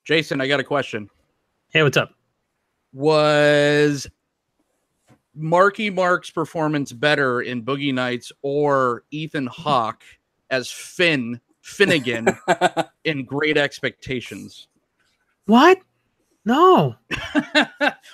Jason, I got a question. Hey, what's up? Was Marky Mark's performance better in Boogie Nights or Ethan Hawke as Finnegan in Great Expectations? What? No.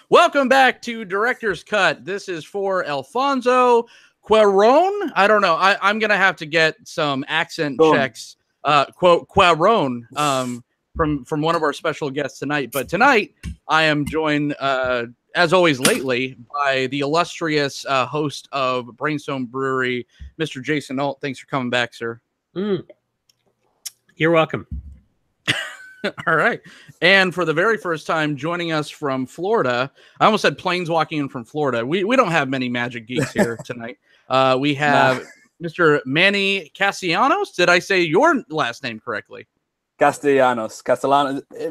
Welcome back to Director's Cut. This is for Alfonso Cuarón. I don't know. I'm going to have to get some accent checks. Cuarón from one of our special guests tonight. But tonight, I am joined, as always lately, by the illustrious host of Brainstorm Brewery, Mr. Jason Alt. Thanks for coming back, sir. You're welcome. All right. And for the very first time joining us from Florida, I almost said planes walking in from Florida. We don't have many magic geeks here tonight. We have Mr. Manny Castellanos. Did I say your last name correctly? Castellanos. A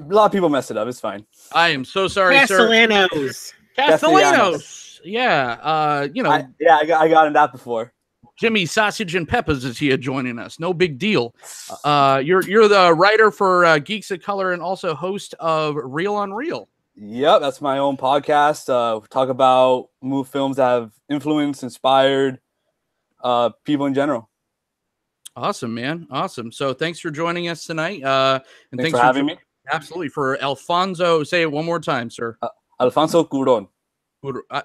lot of people mess it up. It's fine. I am so sorry, Castellanos. sir. Castellanos. Yeah. I got in that before. Jimmy Sausage and Peppers is here joining us. No big deal. You're the writer for Geeks of Color and also host of Reel on Reel. Yep, that's my own podcast. Talk about films that have influenced, inspired people in general. Awesome, man. Awesome. So thanks for joining us tonight. And thanks for having me. Absolutely. For Alfonso, say it one more time, sir. Alfonso Cuarón.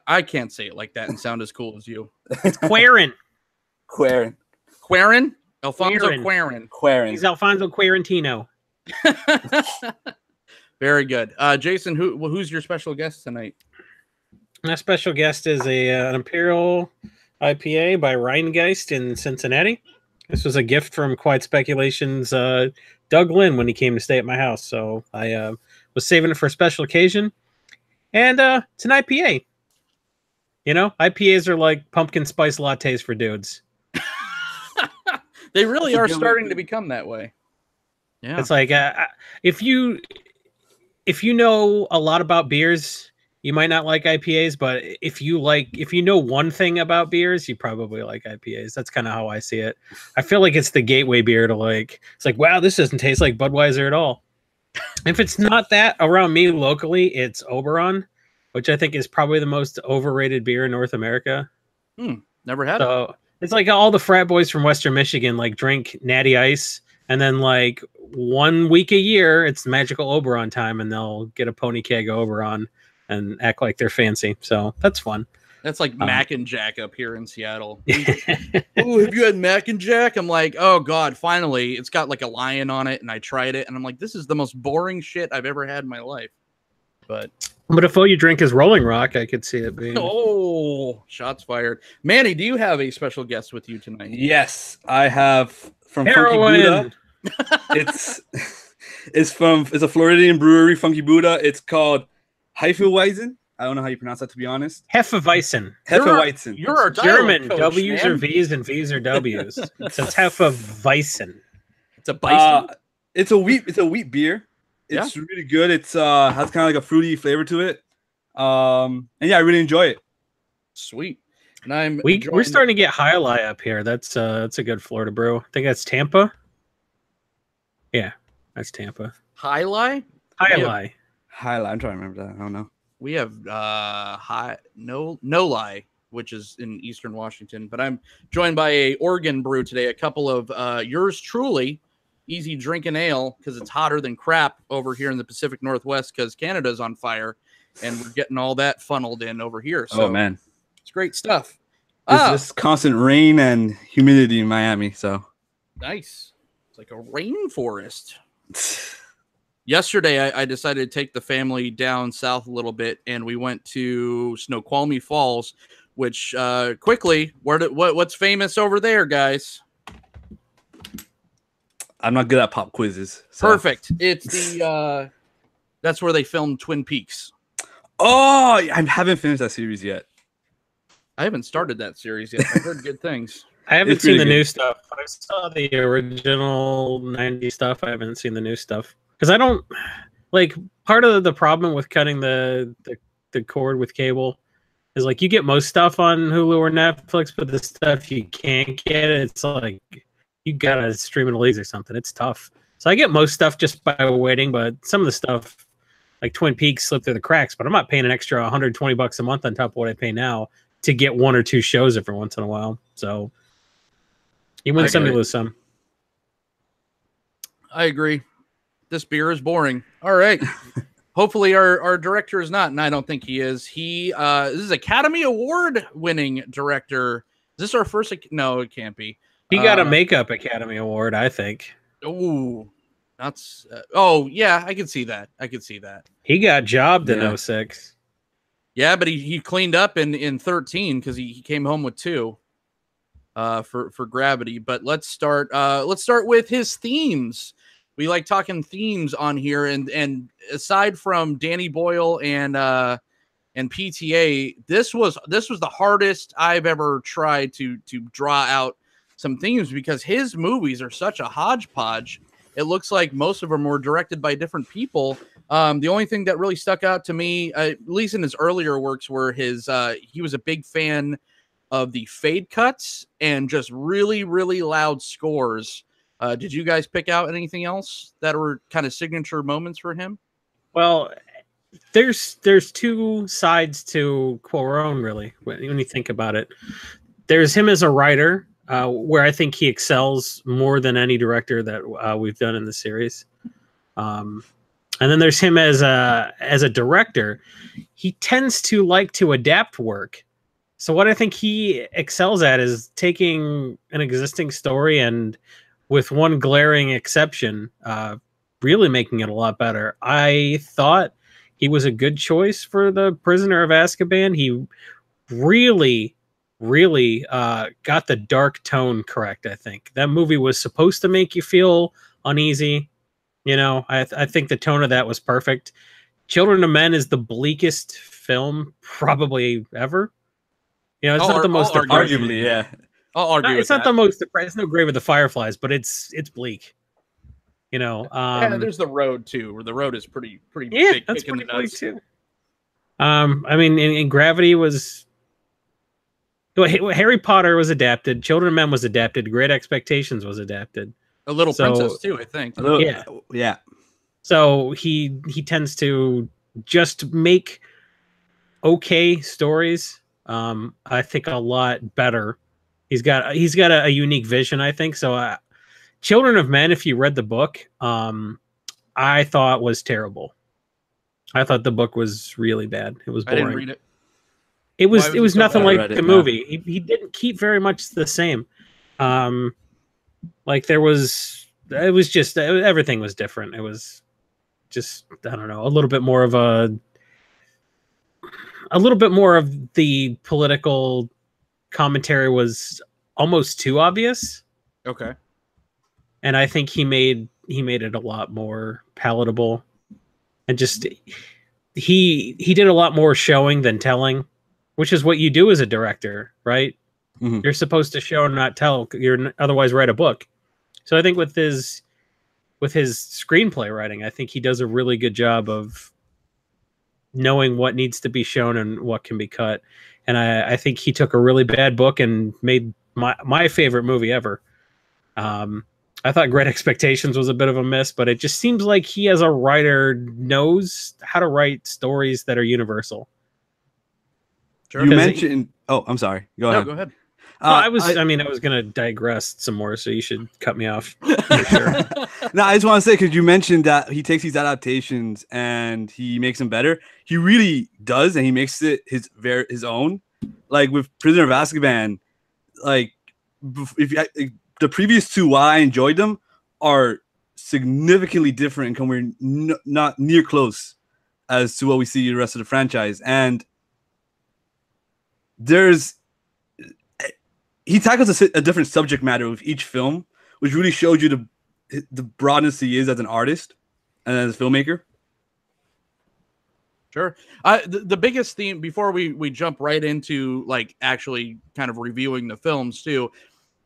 I can't say it like that and sound as cool as you. It's Cuarón. Cuarón? Alfonso Cuarón. He's Alfonso Quarantino. Very good. Jason, who's your special guest tonight? My special guest is an Imperial IPA by Rheingeist in Cincinnati. This was a gift from Quiet Speculations' Doug Lynn when he came to stay at my house. So I was saving it for a special occasion. And it's an IPA. You know, IPAs are like pumpkin spice lattes for dudes. They really are starting to become that way. Yeah, it's like if you know a lot about beers, you might not like IPAs, but if you know one thing about beers, you probably like IPAs. That's kind of how I see it. I feel like it's the gateway beer to it's like, wow, this doesn't taste like Budweiser at all. If it's not that around me locally, it's Oberon, which I think is probably the most overrated beer in North America. Never had it. It's like all the frat boys from Western Michigan drink Natty Ice, and then 1 week a year it's magical Oberon time, and they'll get a pony keg of Oberon and act like they're fancy. So that's fun. That's like Mac and Jack up here in Seattle. Oh, have you had Mac and Jack? I'm like, oh God, finally. It's got a lion on it, and I tried it, and I'm like, this is the most boring shit I've ever had in my life. But if all you drink is Rolling Rock, I could see it being. Oh, shots fired. Manny, do you have a special guest with you tonight? Yes, I have from Heroin. Funky Buddha. It's a Floridian brewery, Funky Buddha. It's called Hefeweizen. I don't know how you pronounce that, to be honest. Hefeweizen. Hefeweizen. You're our German. coach, W's man. are V's and V's are W's. It's Hefeweizen. It's a bison. It's a wheat beer. It's really good. It's has kind of a fruity flavor to it. And yeah, I really enjoy it. Sweet. And we're starting to get High Lie up here. That's a good Florida brew. I think that's Tampa. Yeah, that's Tampa. High Lie? High Lie. I'm trying to remember that. I don't know. We have No Lie, which is in Eastern Washington. But I'm joined by a Oregon brew today. A couple of yours truly. Easy drinking ale because it's hotter than crap over here in the Pacific Northwest because Canada's on fire and we're getting all that funneled in over here. So man, it's great stuff. It's just constant rain and humidity in Miami. So nice. It's like a rainforest. Yesterday, I decided to take the family down south a little bit and we went to Snoqualmie Falls, which quickly, what's famous over there, guys? I'm not good at pop quizzes. So. Perfect. It's that's where they filmed Twin Peaks. Oh, I haven't finished that series yet. I haven't started that series yet. I've heard good things. I haven't seen the new stuff. I saw the original 90s stuff. I haven't seen the new stuff. Because I don't part of the problem with cutting the cord with cable is you get most stuff on Hulu or Netflix, but the stuff you can't get, it's you gotta stream it at least or something. It's tough. So I get most stuff just by waiting, but some of the stuff, like Twin Peaks, slipped through the cracks. But I'm not paying an extra $120 a month on top of what I pay now to get 1 or 2 shows every once in a while. So you win some, you lose some. I agree. This beer is boring. All right. Hopefully our director is not, and I don't think he is. This is Academy Award winning director. Is this our first? No, it can't be. He got a Makeup Academy Award, I think. Oh, that's. Oh, yeah, I can see that. He got jobbed in 06. Yeah, but he cleaned up in 13 because he came home with 2 for Gravity. But let's start with his themes. We like talking themes on here, and aside from Danny Boyle and PTA, this was the hardest I've ever tried to draw out some themes, because his movies are such a hodgepodge. It looks like most of them were directed by different people. The only thing that really stuck out to me, at least in his earlier works, were he was a big fan of the fade cuts and just really, really loud scores. Did you guys pick out anything else that were kind of signature moments for him? Well, there's 2 sides to Cuarón, really, when you think about it. There's him as a writer, where I think he excels more than any director that we've done in the series. And then there's him as a director. He tends to like to adapt work. So what I think he excels at is taking an existing story and, with one glaring exception, really making it a lot better. I thought he was a good choice for the Prisoner of Azkaban. He really got the dark tone correct, I think. That movie was supposed to make you feel uneasy. You know, I think the tone of that was perfect. Children of Men is the bleakest film probably ever. You know, it's not the most depressing. Arguably, yeah. I'll argue. It's not the most depressing. It's no Grave of the Fireflies, but it's bleak. You know, yeah, there's The Road too, where The Road is pretty big. That's pretty bleak too. I mean, in Gravity was. Harry Potter was adapted. Children of Men was adapted. Great Expectations was adapted. A Little Princess too, I think. Yeah. So he tends to just make okay stories. I think a lot better. He's got a unique vision, I think. So, Children of Men, if you read the book, I thought was terrible. I thought the book was really bad. It was boring. I didn't read it. It was nothing like the movie. He didn't keep very much the same. Like it was just everything was different. It was just, I don't know, a little bit more of the political commentary was almost too obvious. Okay. And I think he made it a lot more palatable, and just he did a lot more showing than telling, which is what you do as a director, right? Mm-hmm. You're supposed to show and not tell. You're otherwise write a book. So I think with his screenplay writing, I think he does a really good job of knowing what needs to be shown and what can be cut. And I think he took a really bad book and made my favorite movie ever. I thought Great Expectations was a bit of a miss, but it just seems like he, as a writer, knows how to write stories that are universal. Sure. You mentioned... Oh, I'm sorry. Go ahead. No, go ahead. I was going to digress some more, so you should cut me off. For sure. No, I just want to say, because you mentioned that he takes these adaptations and he makes them better. He really does, and he makes it his own. Like with Prisoner of Azkaban, like the previous 2, while I enjoyed them, are significantly different and we're not near close as to what we see in the rest of the franchise. And he tackles a different subject matter with each film, which really shows you the broadness he is as an artist and as a filmmaker. Sure. The biggest theme, before we jump right into like actually kind of reviewing the films too,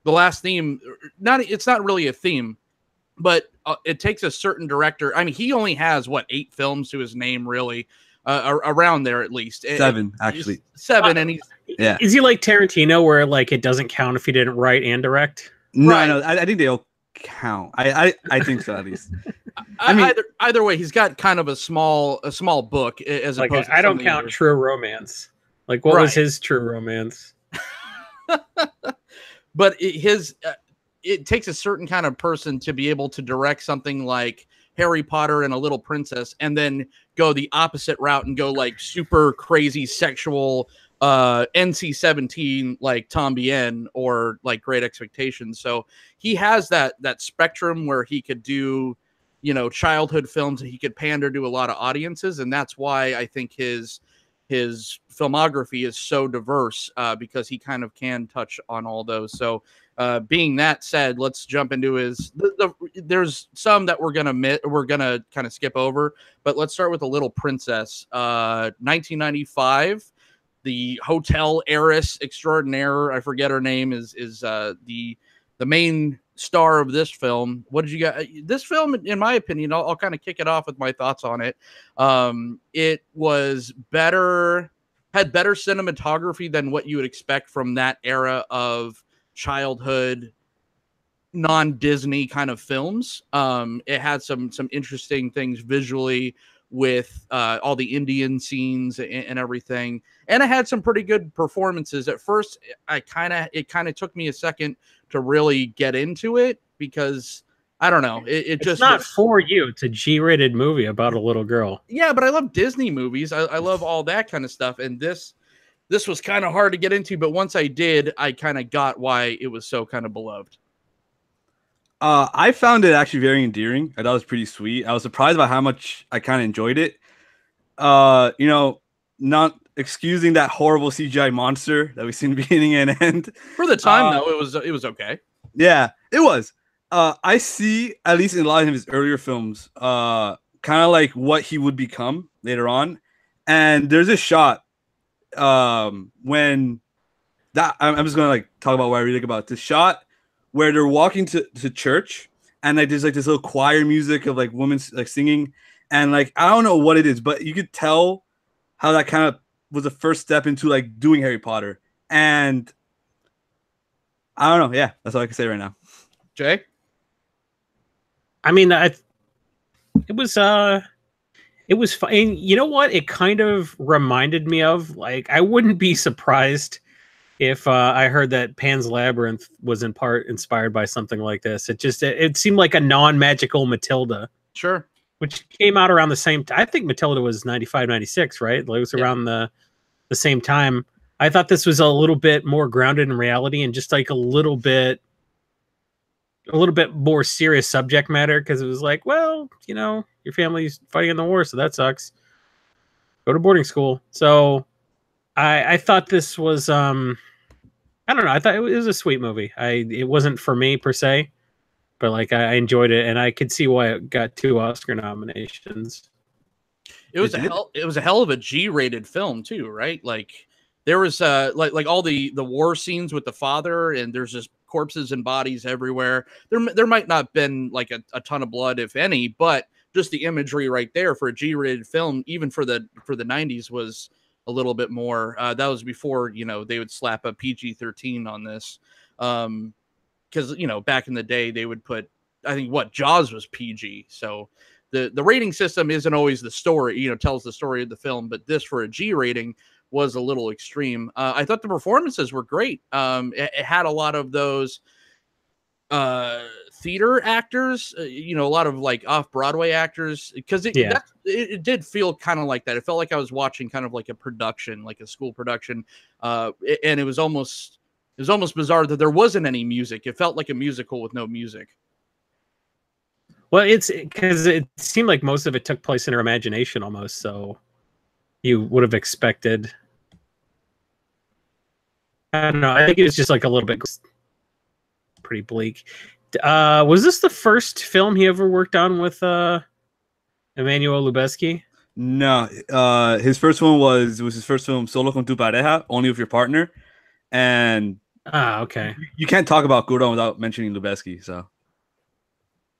the last theme, it's not really a theme, but it takes a certain director. I mean, he only has 8 films to his name, really, around there at least. 7, actually. 7, and he's Is he like Tarantino, where like it doesn't count if he didn't write and direct? No, I think they all count. I think so, at least. I mean, either way, he's got kind of a small book as like opposed to I don't some count others. True Romance. Like, what was his True Romance? But it takes a certain kind of person to be able to direct something like Harry Potter and a Little Princess, and then go the opposite route and go like super crazy sexual NC-17 like Tom Bien or like Great Expectations. So he has that spectrum where he could do, you know, childhood films, and he could pander to a lot of audiences, and that's why I think his filmography is so diverse, because he kind of can touch on all those. So being that said, let's jump into his there's some that we're gonna kind of skip over, but let's start with The Little Princess. 1995. The hotel heiress extraordinaire, I forget her name, is the main star of this film. What did you got? This film, in my opinion, I'll kind of kick it off with my thoughts on it. It was had better cinematography than what you would expect from that era of childhood non-Disney kind of films. It had some interesting things visually with all the Indian scenes and everything, and it had some pretty good performances. At first, it kind of took me a second to really get into it, because I don't know, it's just not for you. It's a G-rated movie about a little girl. Yeah, but I love Disney movies. I love all that kind of stuff, and this was kind of hard to get into, but once I did, I kind of got why it was so kind of beloved. I found it actually very endearing. I thought it was pretty sweet. I was surprised by how much I kind of enjoyed it. You know, not excusing that horrible CGI monster that we see in the beginning and end. For the time, though, it was okay. Yeah, it was. I see, at least in a lot of his earlier films, kind of like what he would become later on. And there's a shot when that I'm just gonna like talk about what I really like about this shot, where they're walking to church, and like there's like this little choir music of like women like singing, and like I don't know what it is, but you could tell how that kind of was the first step into like doing Harry Potter. And I don't know, yeah, that's all I can say right now. Jay? I mean, it was fine. You know what? It kind of reminded me of, like, I wouldn't be surprised if I heard that Pan's Labyrinth was in part inspired by something like this. It seemed like a non-magical Matilda. Sure. Which came out around the same time. I think Matilda was 95, 96, right? It was around the same time. I thought this was a little bit more grounded in reality and just like a little bit more serious subject matter, because it was like, well, you know, your family's fighting in the war, so that sucks. Go to boarding school. So I thought this was I don't know. I thought it was a sweet movie. It wasn't for me per se, but like I enjoyed it, and I could see why it got 2 Oscar nominations. It was a hell of a G-rated film too, right? Like there was like all the war scenes with the father, and there's just corpses and bodies everywhere. There might not have been like a ton of blood, if any, but just the imagery right there for a G-rated film, even for the 90s, was a little bit more. That was before, you know, they would slap a PG-13 on this. Because, you know, back in the day, they would put, I think, Jaws was PG. So the rating system isn't always the story, you know, tells the story of the film. But this, for a G rating, was a little extreme. I thought the performances were great. It had a lot of those theater actors, you know, a lot of like off-Broadway actors, because it did feel kind of like that. It felt like I was watching kind of like a production, like a school production. And it was almost bizarre that there wasn't any music. It felt like a musical with no music. Well, it's because it seemed like most of it took place in her imagination almost. So you would have expected, I don't know. I think it was just like a little bit pretty bleak. Was this the first film he ever worked on with Emmanuel Lubezki? No, his first one was his first film, Solo con tu pareja, Only with Your Partner, and okay. You can't talk about Cuarón without mentioning Lubezki. So,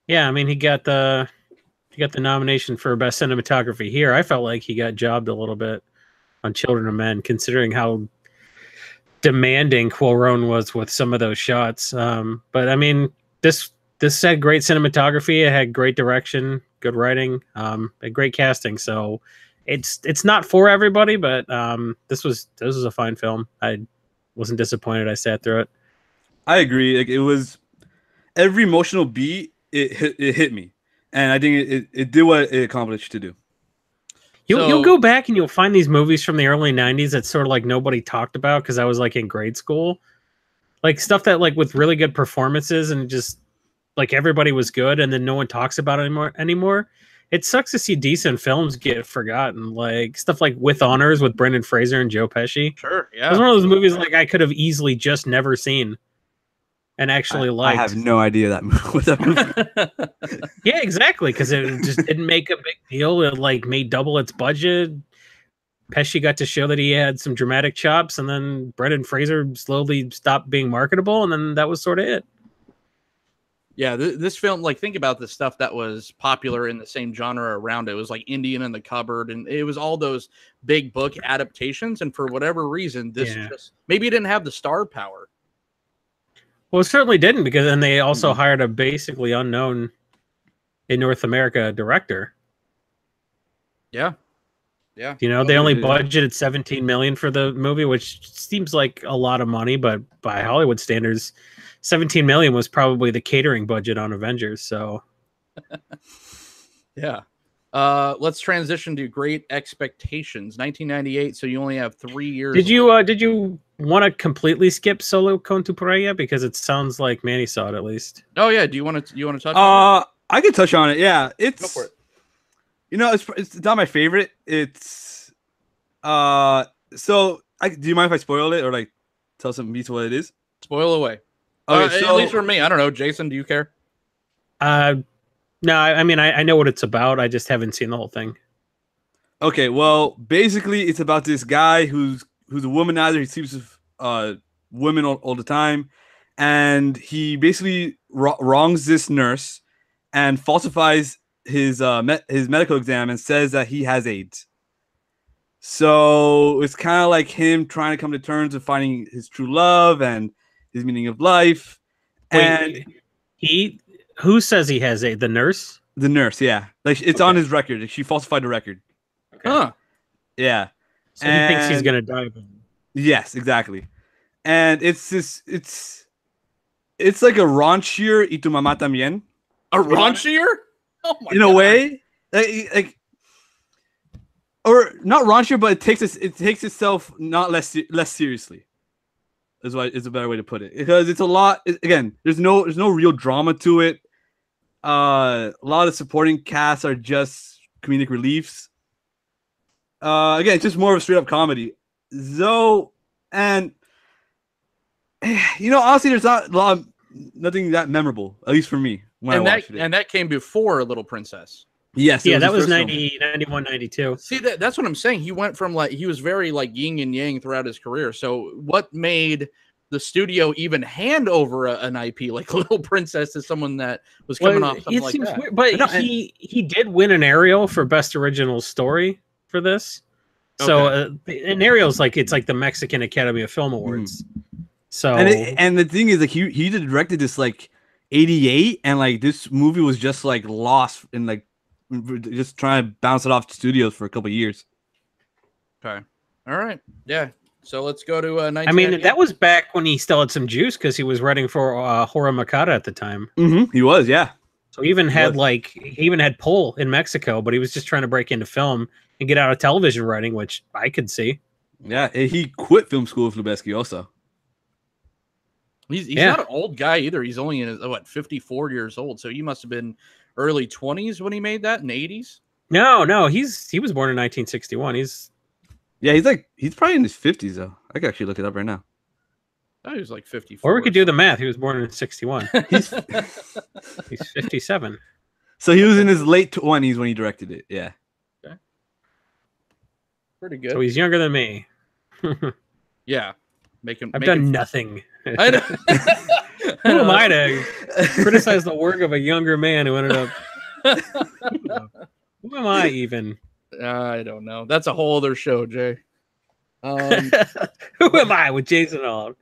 yeah, I mean, he got the nomination for best cinematography here. I felt like he got jobbed a little bit on Children of Men, considering how demanding Cuarón was with some of those shots. But I mean, this this had great cinematography. It had great direction, good writing, and great casting. So it's not for everybody, but this was a fine film. I wasn't disappointed. I sat through it. I agree. Like, it was every emotional beat. It hit me, and I think it did what it accomplished to do. You'll go back and you'll find these movies from the early 90s that sort of like nobody talked about because I was like in grade school. Like stuff that like with really good performances and just like everybody was good and then no one talks about it anymore. It sucks to see decent films get forgotten. Like stuff like With Honors with Brendan Fraser and Joe Pesci. Sure, yeah. It was one of those movies like I could have easily just never seen and actually liked. I have no idea what that movie. Yeah, exactly, because it just didn't make a big deal. It like made double its budget. Pesci got to show that he had some dramatic chops, and then Brendan Fraser slowly stopped being marketable, and then that was sort of it. Yeah, this film, like, think about the stuff that was popular in the same genre around it. It was like Indian in the Cupboard, and it was all those big book adaptations, and for whatever reason, this just maybe it didn't have the star power. Well, it certainly didn't, because then they also hired a basically unknown in North America director. Yeah. Yeah. You know, they only budgeted $17 million for the movie, which seems like a lot of money, but by Hollywood standards, $17 million was probably the catering budget on Avengers. So, yeah. Let's transition to Great Expectations, 1998. So you only have 3 years. Did you want to completely skip Solo con tu Pareja, because it sounds like Manny saw it at least? Oh yeah. Do you want to touch on it? I could touch on it. Yeah, it's. Go for it. You know, it's not my favorite. It's so. Do you mind if I spoil it or like tell some beats what it is? Spoil away. Okay, at least for me. I don't know. Jason, do you care? No. I mean, I know what it's about. I just haven't seen the whole thing. Okay, well, basically, it's about this guy who's a womanizer. He sleeps with women all the time, and he basically wrongs this nurse and falsifies his medical exam and says that he has AIDS. So it's kind of like him trying to come to terms with finding his true love and his meaning of life. Wait, and who says he has AIDS? The nurse? The nurse, yeah. Like it's on his record. She falsified the record. Okay. Huh. Yeah. So he thinks he's gonna die. Yes, exactly. And it's like a raunchier Y Tu Mamá También. A raunchier? Oh my in a way, like, or not raunchier, but it takes itself not less seriously. Is a better way to put it, because it's a lot. Again, there's no real drama to it. A lot of supporting casts are just comedic reliefs. Again, it's just more of a straight up comedy. Though, and you know, honestly, there's nothing that memorable, at least for me. And that came before Little Princess. Yes. Yeah, that was 91, 92. See, that's what I'm saying. He went from he was very like yin and yang throughout his career. So what made the studio even hand over an IP like Little Princess to someone that was coming off something like that? Weird, but he did win an Ariel for Best Original Story for this. So an Ariel's it's like the Mexican Academy of Film Awards. So and the thing is, like, he directed this 88, and this movie was just lost in just trying to bounce it off the studios for a couple of years. Okay. All right. Yeah. So let's go to 1998. I mean, that was back when he still had some juice, because he was writing for Hora Makata at the time. He was, yeah. So he even had pull in Mexico, but he was just trying to break into film and get out of television writing, which I could see. Yeah, he quit film school with Lubeski also. He's not an old guy either. He's only in his 54 years old. So he must have been early 20s when he made that, in the 80s. No, he was born in 1961. He's probably in his 50s though. I can actually look it up right now. I thought he was 54. Or we could do the math. He was born in 61. He's 57. So he was in his late 20s when he directed it. Yeah. Okay. Pretty good. So he's younger than me. Yeah. I've done nothing. I know. Who am I to criticize the work of a younger man who ended up? Who am I even? I don't know. That's a whole other show, Jay. Who am I with Jason on?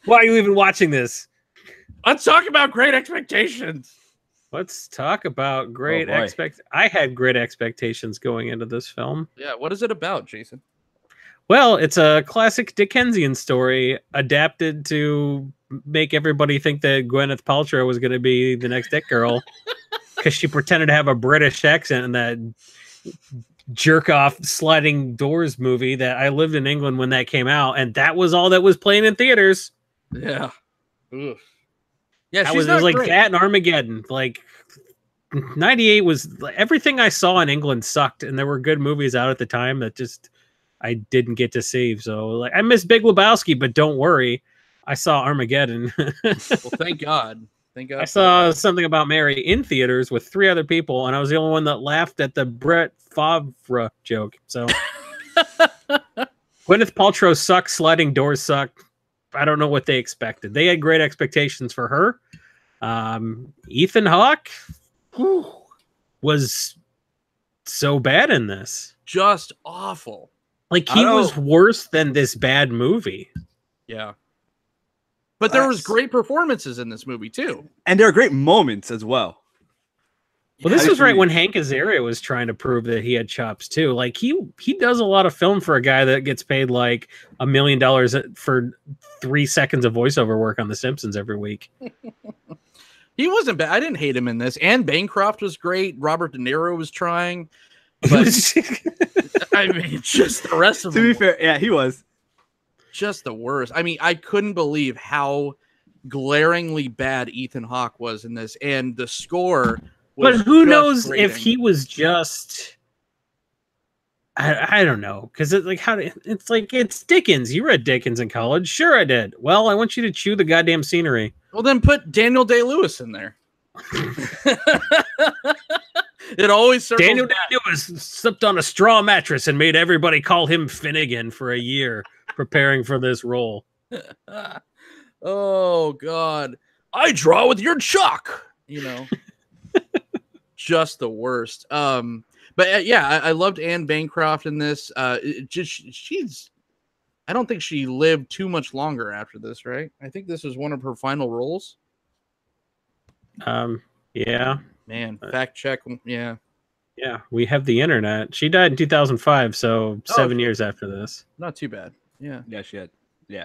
Why are you even watching this? Let's talk about Great Expectations. Let's talk about I had great expectations going into this film. Yeah, what is it about, Jason? Well, it's a classic Dickensian story adapted to make everybody think that Gwyneth Paltrow was going to be the next It girl because she pretended to have a British accent in that jerk-off sliding doors movie that I lived in England when that came out, and that was all that was playing in theaters. Yeah. Oof. Yeah, it was like great. that and Armageddon. Like 98 was everything I saw in England sucked, and there were good movies out at the time that just I didn't get to see. So like I miss Big Lebowski, but don't worry, I saw Armageddon. Well, thank God. Thank God. I saw Something About Mary in theaters with 3 other people, and I was the only one that laughed at the Brett Favre joke. So Gwyneth Paltrow sucks, sliding doors suck. I don't know what they expected. They had great expectations for her. Ethan Hawke was so bad in this. Just awful. Like he was worse than this bad movie. Yeah. But there was great performances in this movie too. And there are great moments as well. Well, this was right when Hank Azaria was trying to prove that he had chops too. Like he does a lot of film for a guy that gets paid like $1 million for 3 seconds of voiceover work on The Simpsons every week. He wasn't bad. I didn't hate him in this. Anne Bancroft was great. Robert De Niro was trying. But I mean, just the rest of them. To be fair, yeah, he was. Just the worst. I mean, I couldn't believe how glaringly bad Ethan Hawke was in this. And the score was But who knows if he was just... I don't know. Because it's Dickens. You read Dickens in college. Sure I did. Well, I want you to chew the goddamn scenery. Well, then put Daniel Day-Lewis in there. It always circles Daniel back. Day-Lewis slept on a straw mattress and made everybody call him Finnegan for a year preparing for this role. Oh, God. I draw with your chalk. You know. Just the worst. But yeah, I loved Anne Bancroft in this. She's... I don't think she lived too much longer after this, right? I think this was one of her final roles. Yeah. Man, fact check. Yeah. Yeah, we have the internet. She died in 2005, so 7 years after this. Not too bad. Yeah. Yeah, she had. Yeah.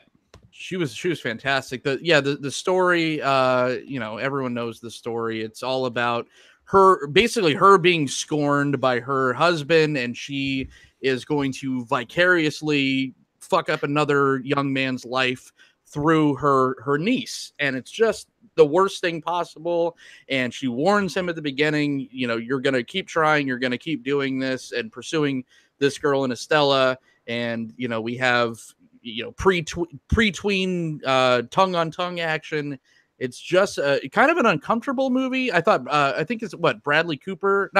She was fantastic. The story, you know, everyone knows the story. It's all about her being scorned by her husband, and she is going to vicariously fuck up another young man's life through her niece, and it's just the worst thing possible. And she warns him at the beginning, you know, you're gonna keep trying, you're gonna keep doing this and pursuing this girl in Estella. And you know, we have, you know, pre-tween tongue on tongue action. It's just kind of an uncomfortable movie. I thought I think it's not Bradley Cooper.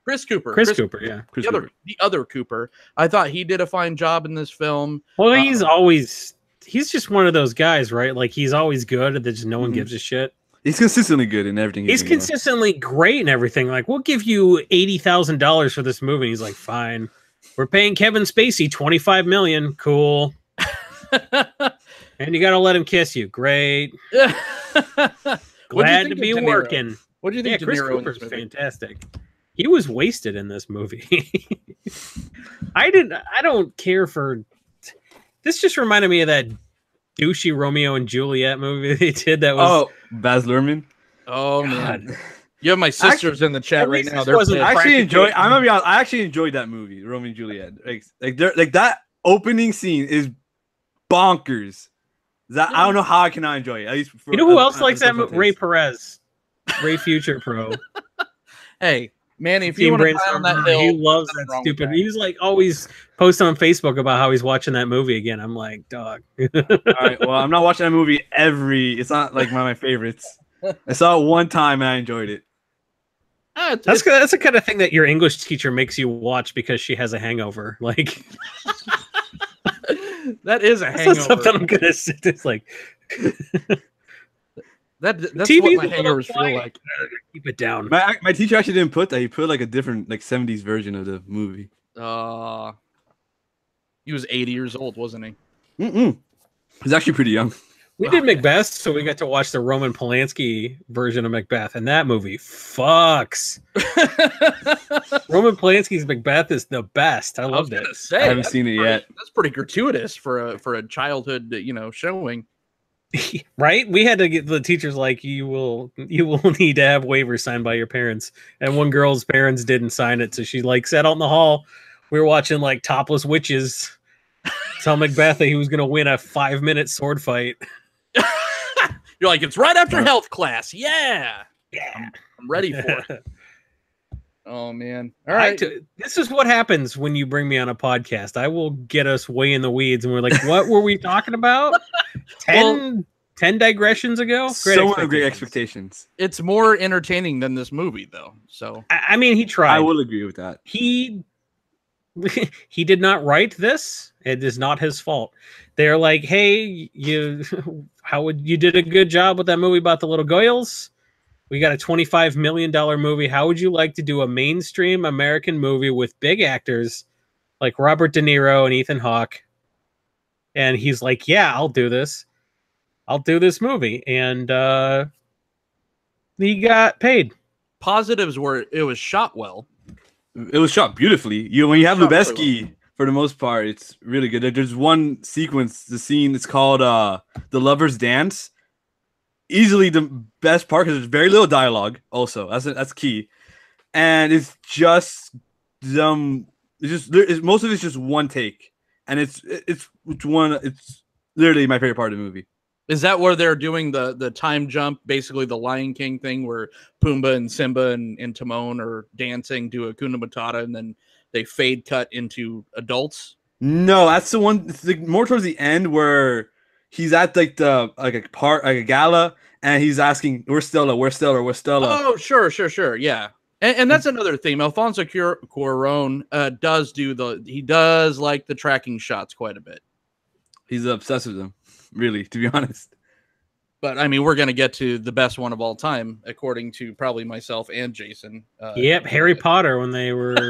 Chris Cooper, yeah. The other Cooper. I thought he did a fine job in this film. Well, he's just one of those guys, right? Like he's always good and just no one gives a shit. He's consistently good in everything. He's consistently great in everything. Like, we'll give you $80,000 for this movie. And he's like, fine. We're paying Kevin Spacey $25 million. Cool. And you got to let him kiss you. Great. Glad to be working. What do you think? Yeah, Chris Cooper's fantastic. He was wasted in this movie. I don't care for... This just reminded me of that douchey Romeo and Juliet movie they did. That was Baz Luhrmann. Oh God. Man, you have my sisters in the chat right now. I actually enjoyed that movie, Romeo and Juliet. Like that opening scene is bonkers. I don't know how I cannot enjoy it. At least you know who else likes that movie? Ray Perez, Ray Future Pro. Hey. Manny, if you want to die on that hill, he loves that stupid. He's like always posting on Facebook about how he's watching that movie again. I'm like, dog. All right, well, I'm not watching that movie it's not like one of my favorites. I saw it one time and I enjoyed it. That's the kind of thing that your English teacher makes you watch because she has a hangover. Like that is a hangover. That's something I'm gonna sit. It's like. That's what my hangovers feel like. Keep it down. My teacher actually didn't put that. He put like a different 70s version of the movie. He was 80 years old, wasn't he? He's actually pretty young. We did Macbeth, so we got to watch the Roman Polanski version of Macbeth, and that movie fucks. Roman Polanski's Macbeth is the best. I loved it. I haven't seen it yet. That's pretty gratuitous for a childhood, showing. Right? We had to get the teachers like, you will need to have waivers signed by your parents. And one girl's parents didn't sign it, so she sat out in the hall. We were watching topless witches tell Macbeth that he was gonna win a 5-minute sword fight. You're like, it's right after health class. Yeah. I'm ready for it. Oh man. All right. This is what happens when you bring me on a podcast. I will get us way in the weeds and we're like, what were we talking about? 10 digressions ago? Great expectations. It's more entertaining than this movie though. So I mean, he tried. I will agree with that. He did not write this. It is not his fault. They're like, hey, you did a good job with that movie about the little girls. We got a $25 million movie. How would you like to do a mainstream American movie with big actors like Robert De Niro and Ethan Hawke? And he's like, yeah, I'll do this. I'll do this movie. And he got paid. Positives were it was shot well. It was shot beautifully. When you have Lubeski, for the most part, it's really good. There's one sequence, the scene, it's called The Lover's Dance. Easily the best part because there's very little dialogue. Also, that's key, and it's just most of it's just one take, and it's literally my favorite part of the movie. Is that where they're doing the time jump, basically the Lion King thing, where Pumbaa and Simba and Timon are dancing, do a Hakuna Matata, and then they fade cut into adults? No, that's the one. It's more towards the end where he's at a gala, and he's asking, "Where's Stella? Where's Stella? Where's Stella?" Oh, sure, yeah. And that's another theme. Alfonso Cuarón does like the tracking shots quite a bit. He's obsessed with them, really, to be honest. But I mean, we're gonna get to the best one of all time, according to probably myself and Jason. Yep, Harry Potter, when they were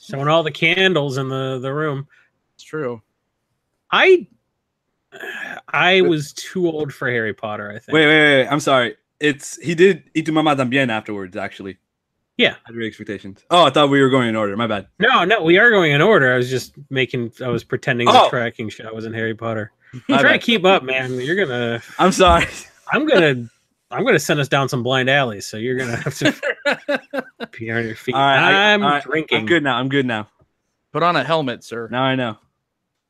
showing all the candles in the room. It's true. I was too old for Harry Potter, I think. Wait. I'm sorry. He did Tu Mamá También afterwards, actually. Yeah. I had great expectations. Oh, I thought we were going in order. My bad. No, we are going in order. I was pretending the tracking shot was in Harry Potter. Try to keep up, man. You're gonna. I'm sorry. I'm gonna send us down some blind alleys, so you're gonna have to be on your feet. All right, I'm drinking. I'm good now. Put on a helmet, sir. Now I know.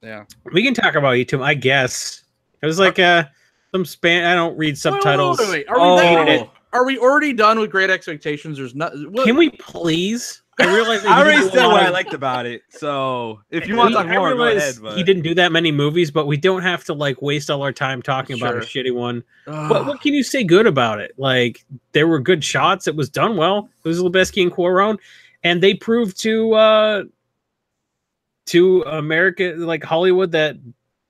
Yeah. We can talk about YouTube, I guess. It was like some span. I don't read subtitles. Wait. Are we already done with Great Expectations? There's not. Can we please? I realize I already said what I liked about it. So if you want to talk more, go ahead. But... He didn't do that many movies, but we don't have to waste all our time talking about a shitty one. What can you say good about it? There were good shots. It was done well. It was Lubeski and Cuarón, and they proved to America, Hollywood, that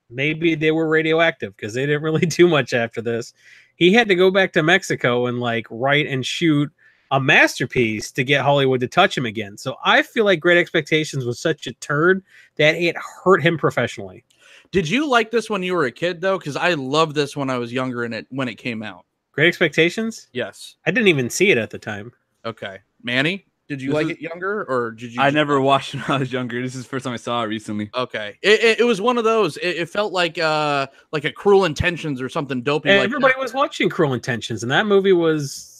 maybe they were radioactive because they didn't really do much after this. He had to go back to Mexico and write and shoot a masterpiece to get Hollywood to touch him again. So I feel like Great Expectations was such a turd that it hurt him professionally. Did you like this when you were a kid though? Because I loved this when I was younger when it came out. Great Expectations? Yes. I didn't even see it at the time. Okay. Manny, did you like it younger, or did you? I never watched it when I was younger. This is the first time I saw it recently. Okay. It was one of those. It felt like a Cruel Intentions or something dopey. Everybody was watching Cruel Intentions, and that movie was...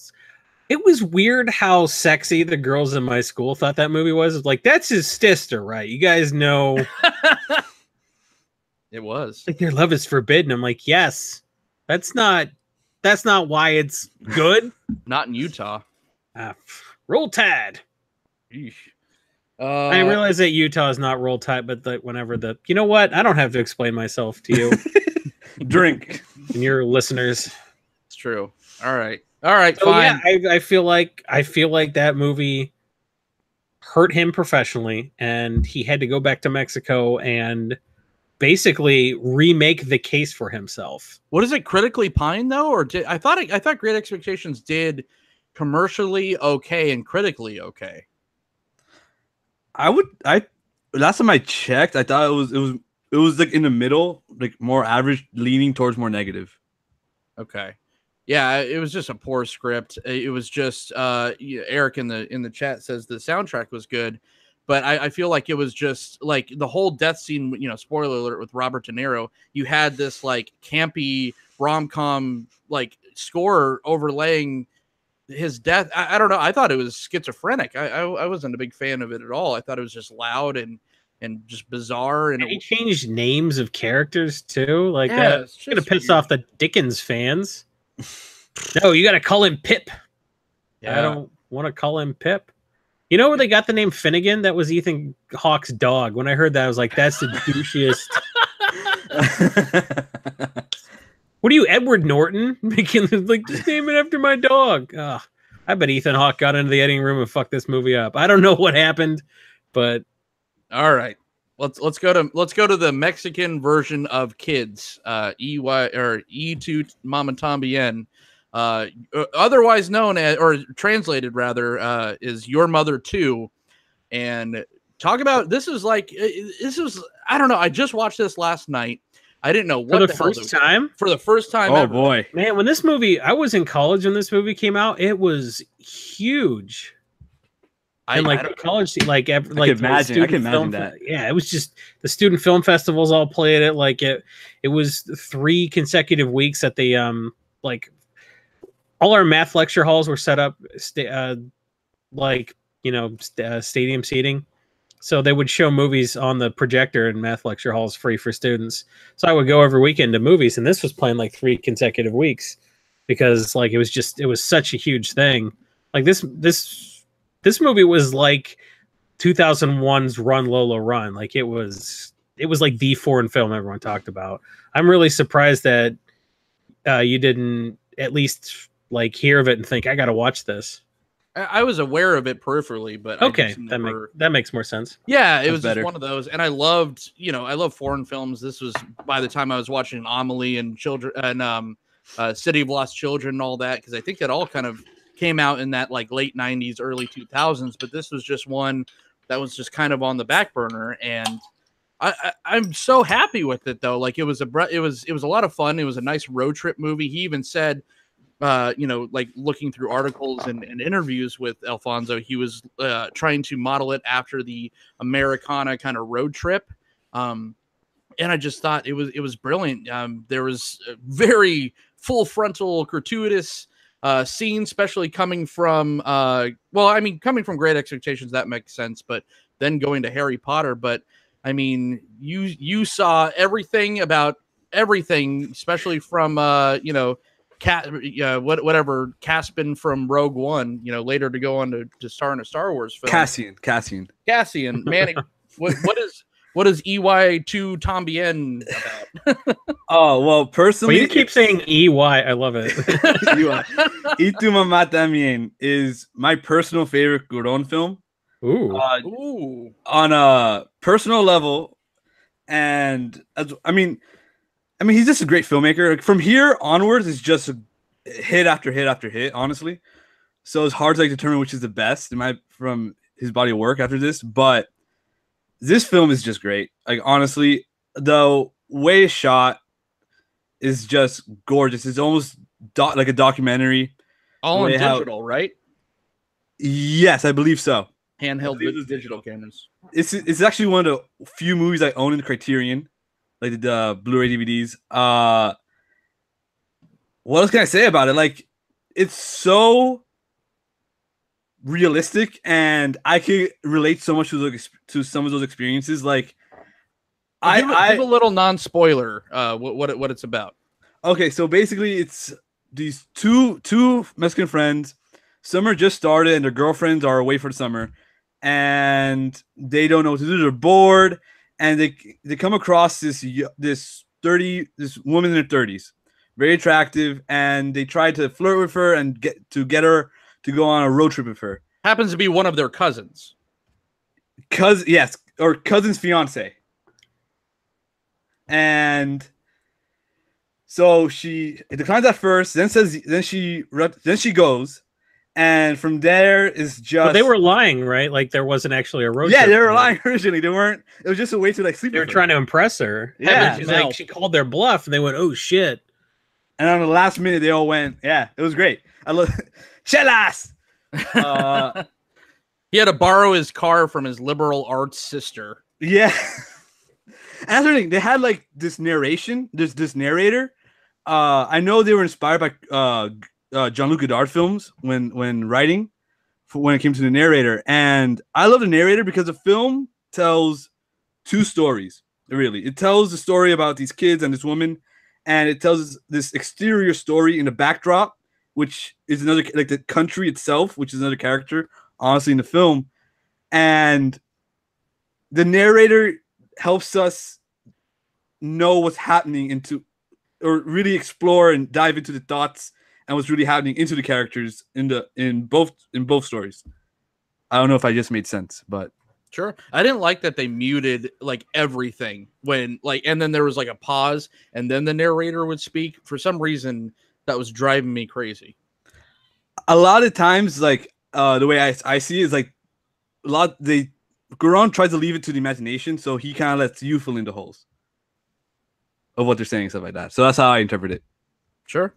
It was weird how sexy the girls in my school thought that movie was. That's his sister, right? You guys know. It was. Their love is forbidden. I'm like, yes. That's not why it's good. Not in Utah. Roll Tide. I realize that Utah is not Roll Tide, but whenever you know what? I don't have to explain myself to you. Drink. And your listeners. It's true. All right, fine. Yeah, I feel like that movie hurt him professionally, and he had to go back to Mexico and basically remake the case for himself. What is it, critically pine though, or I thought Great Expectations did commercially okay and critically okay. Last time I checked, I thought it it was like in the middle, like more average, leaning towards more negative. Okay. Yeah, it was just a poor script. It was just Eric in the chat says the soundtrack was good, but I feel like it was just like the whole death scene, spoiler alert, with Robert De Niro. You had this like campy rom-com like score overlaying his death. I don't know. I thought it was schizophrenic. I wasn't a big fan of it at all. I thought it was just loud and just bizarre. And he changed names of characters too. Like yeah, that's gonna piss off the Dickens fans. No, you got to call him Pip. Yeah. I don't want to call him Pip. You know where they got the name Finnegan? That was Ethan Hawke's dog. When I heard that, I was like, that's the douchiest. What are you, Edward Norton? Making like, just name it after my dog. Ugh. I bet Ethan Hawke got into the editing room and fucked this movie up. I don't know what happened, but all right. Let's go to the Mexican version of Kids, Tu Mamá También, otherwise known as, or translated rather, is Your Mother Too. And talk about, this is I don't know. I just watched this last night. I didn't know what for the first time. Oh ever. Boy, man! When this movie, I was in college when this movie came out. It was huge. And like college, I can imagine that. Yeah, it was just the student film festivals all played it. Like it was 3 consecutive weeks at the all our math lecture halls were set up stadium seating, so they would show movies on the projector in math lecture halls free for students. So I would go every weekend to movies, and this was playing like 3 consecutive weeks because like it was such a huge thing. Like this movie was like 2001's Run Lola Run. Like it was like the foreign film everyone talked about. I'm really surprised that you didn't at least like hear of it and think I got to watch this. I was aware of it peripherally, but okay, that makes more sense. Yeah, it was just one of those, and I love foreign films. This was by the time I was watching Amelie and Children and City of Lost Children and all that, because I think that all kind of came out in that like late 90s, early 2000s, but this was just one that was just kind of on the back burner, and I'm so happy with it though. Like it was a lot of fun. It was a nice road trip movie. He even said, like looking through articles and interviews with Alfonso, he was trying to model it after the Americana kind of road trip. And I just thought it was brilliant. There was a very full frontal gratuitous scene, especially coming from coming from Great Expectations, that makes sense, but then going to Harry Potter. But I mean, you saw everything about everything, especially from whatever Caspian from Rogue One, later to go on to star in a Star Wars film. Cassian, Manny. What is EY2 Tambien about? Oh, well, personally, you keep saying EY. I love it. Y Tu Mamá También is my personal favorite Cuarón film. Ooh. On a personal level, and I mean, he's just a great filmmaker. Like, from here onwards, it's just hit after hit after hit, honestly. So it's hard to determine which is the best from his body of work after this. But this film is just great. Like, honestly, the way it's shot is just gorgeous. It's almost like a documentary. All on digital, right? Yes, I believe so. Handheld digital cameras. It's actually one of the few movies I own in Criterion, like the Blu-ray DVDs. What else can I say about it? Like, it's so realistic, and I can relate so much to some of those experiences. Like, give a little non-spoiler. What it's about. Okay, so basically, it's these two Mexican friends. Summer just started, and their girlfriends are away for the summer, and they don't know what to do. They're bored, and they come across this woman in her 30s, very attractive, and they try to flirt with her and get her to go on a road trip with her. Happens to be one of their cousins. Cousin's fiance. And so she declines at first, then she goes, And from there is just. But they were lying, right? Like there wasn't actually a road. Yeah, trip they were lying originally. They weren't. It was just a way to like sleep. They were trying to impress her. Yeah, she's like, she called their bluff, and they went, "Oh shit!" And on the last minute, they all went. Yeah, it was great. I love Chelas. He had to borrow his car from his liberal arts sister. Yeah. And that's the thing. They had like this narration. This narrator. I know they were inspired by Jean-Luc Godard films when writing, when it came to the narrator. And I love the narrator because the film tells two stories. Really, it tells the story about these kids and this woman, and it tells this exterior story in the backdrop, which is another, like the country itself, which is another character, honestly, in the film. And the narrator helps us know what's happening or really explore and dive into the thoughts and what's really happening into the characters in both stories. I don't know if I just made sense, but sure. I didn't like that they muted like everything when and then there was like a pause and then the narrator would speak. For some reason, that was driving me crazy. A lot of times, like the way I see it is like Cuarón tries to leave it to the imagination, so he kind of lets you fill in the holes of what they're saying, stuff like that. So that's how I interpret it. Sure.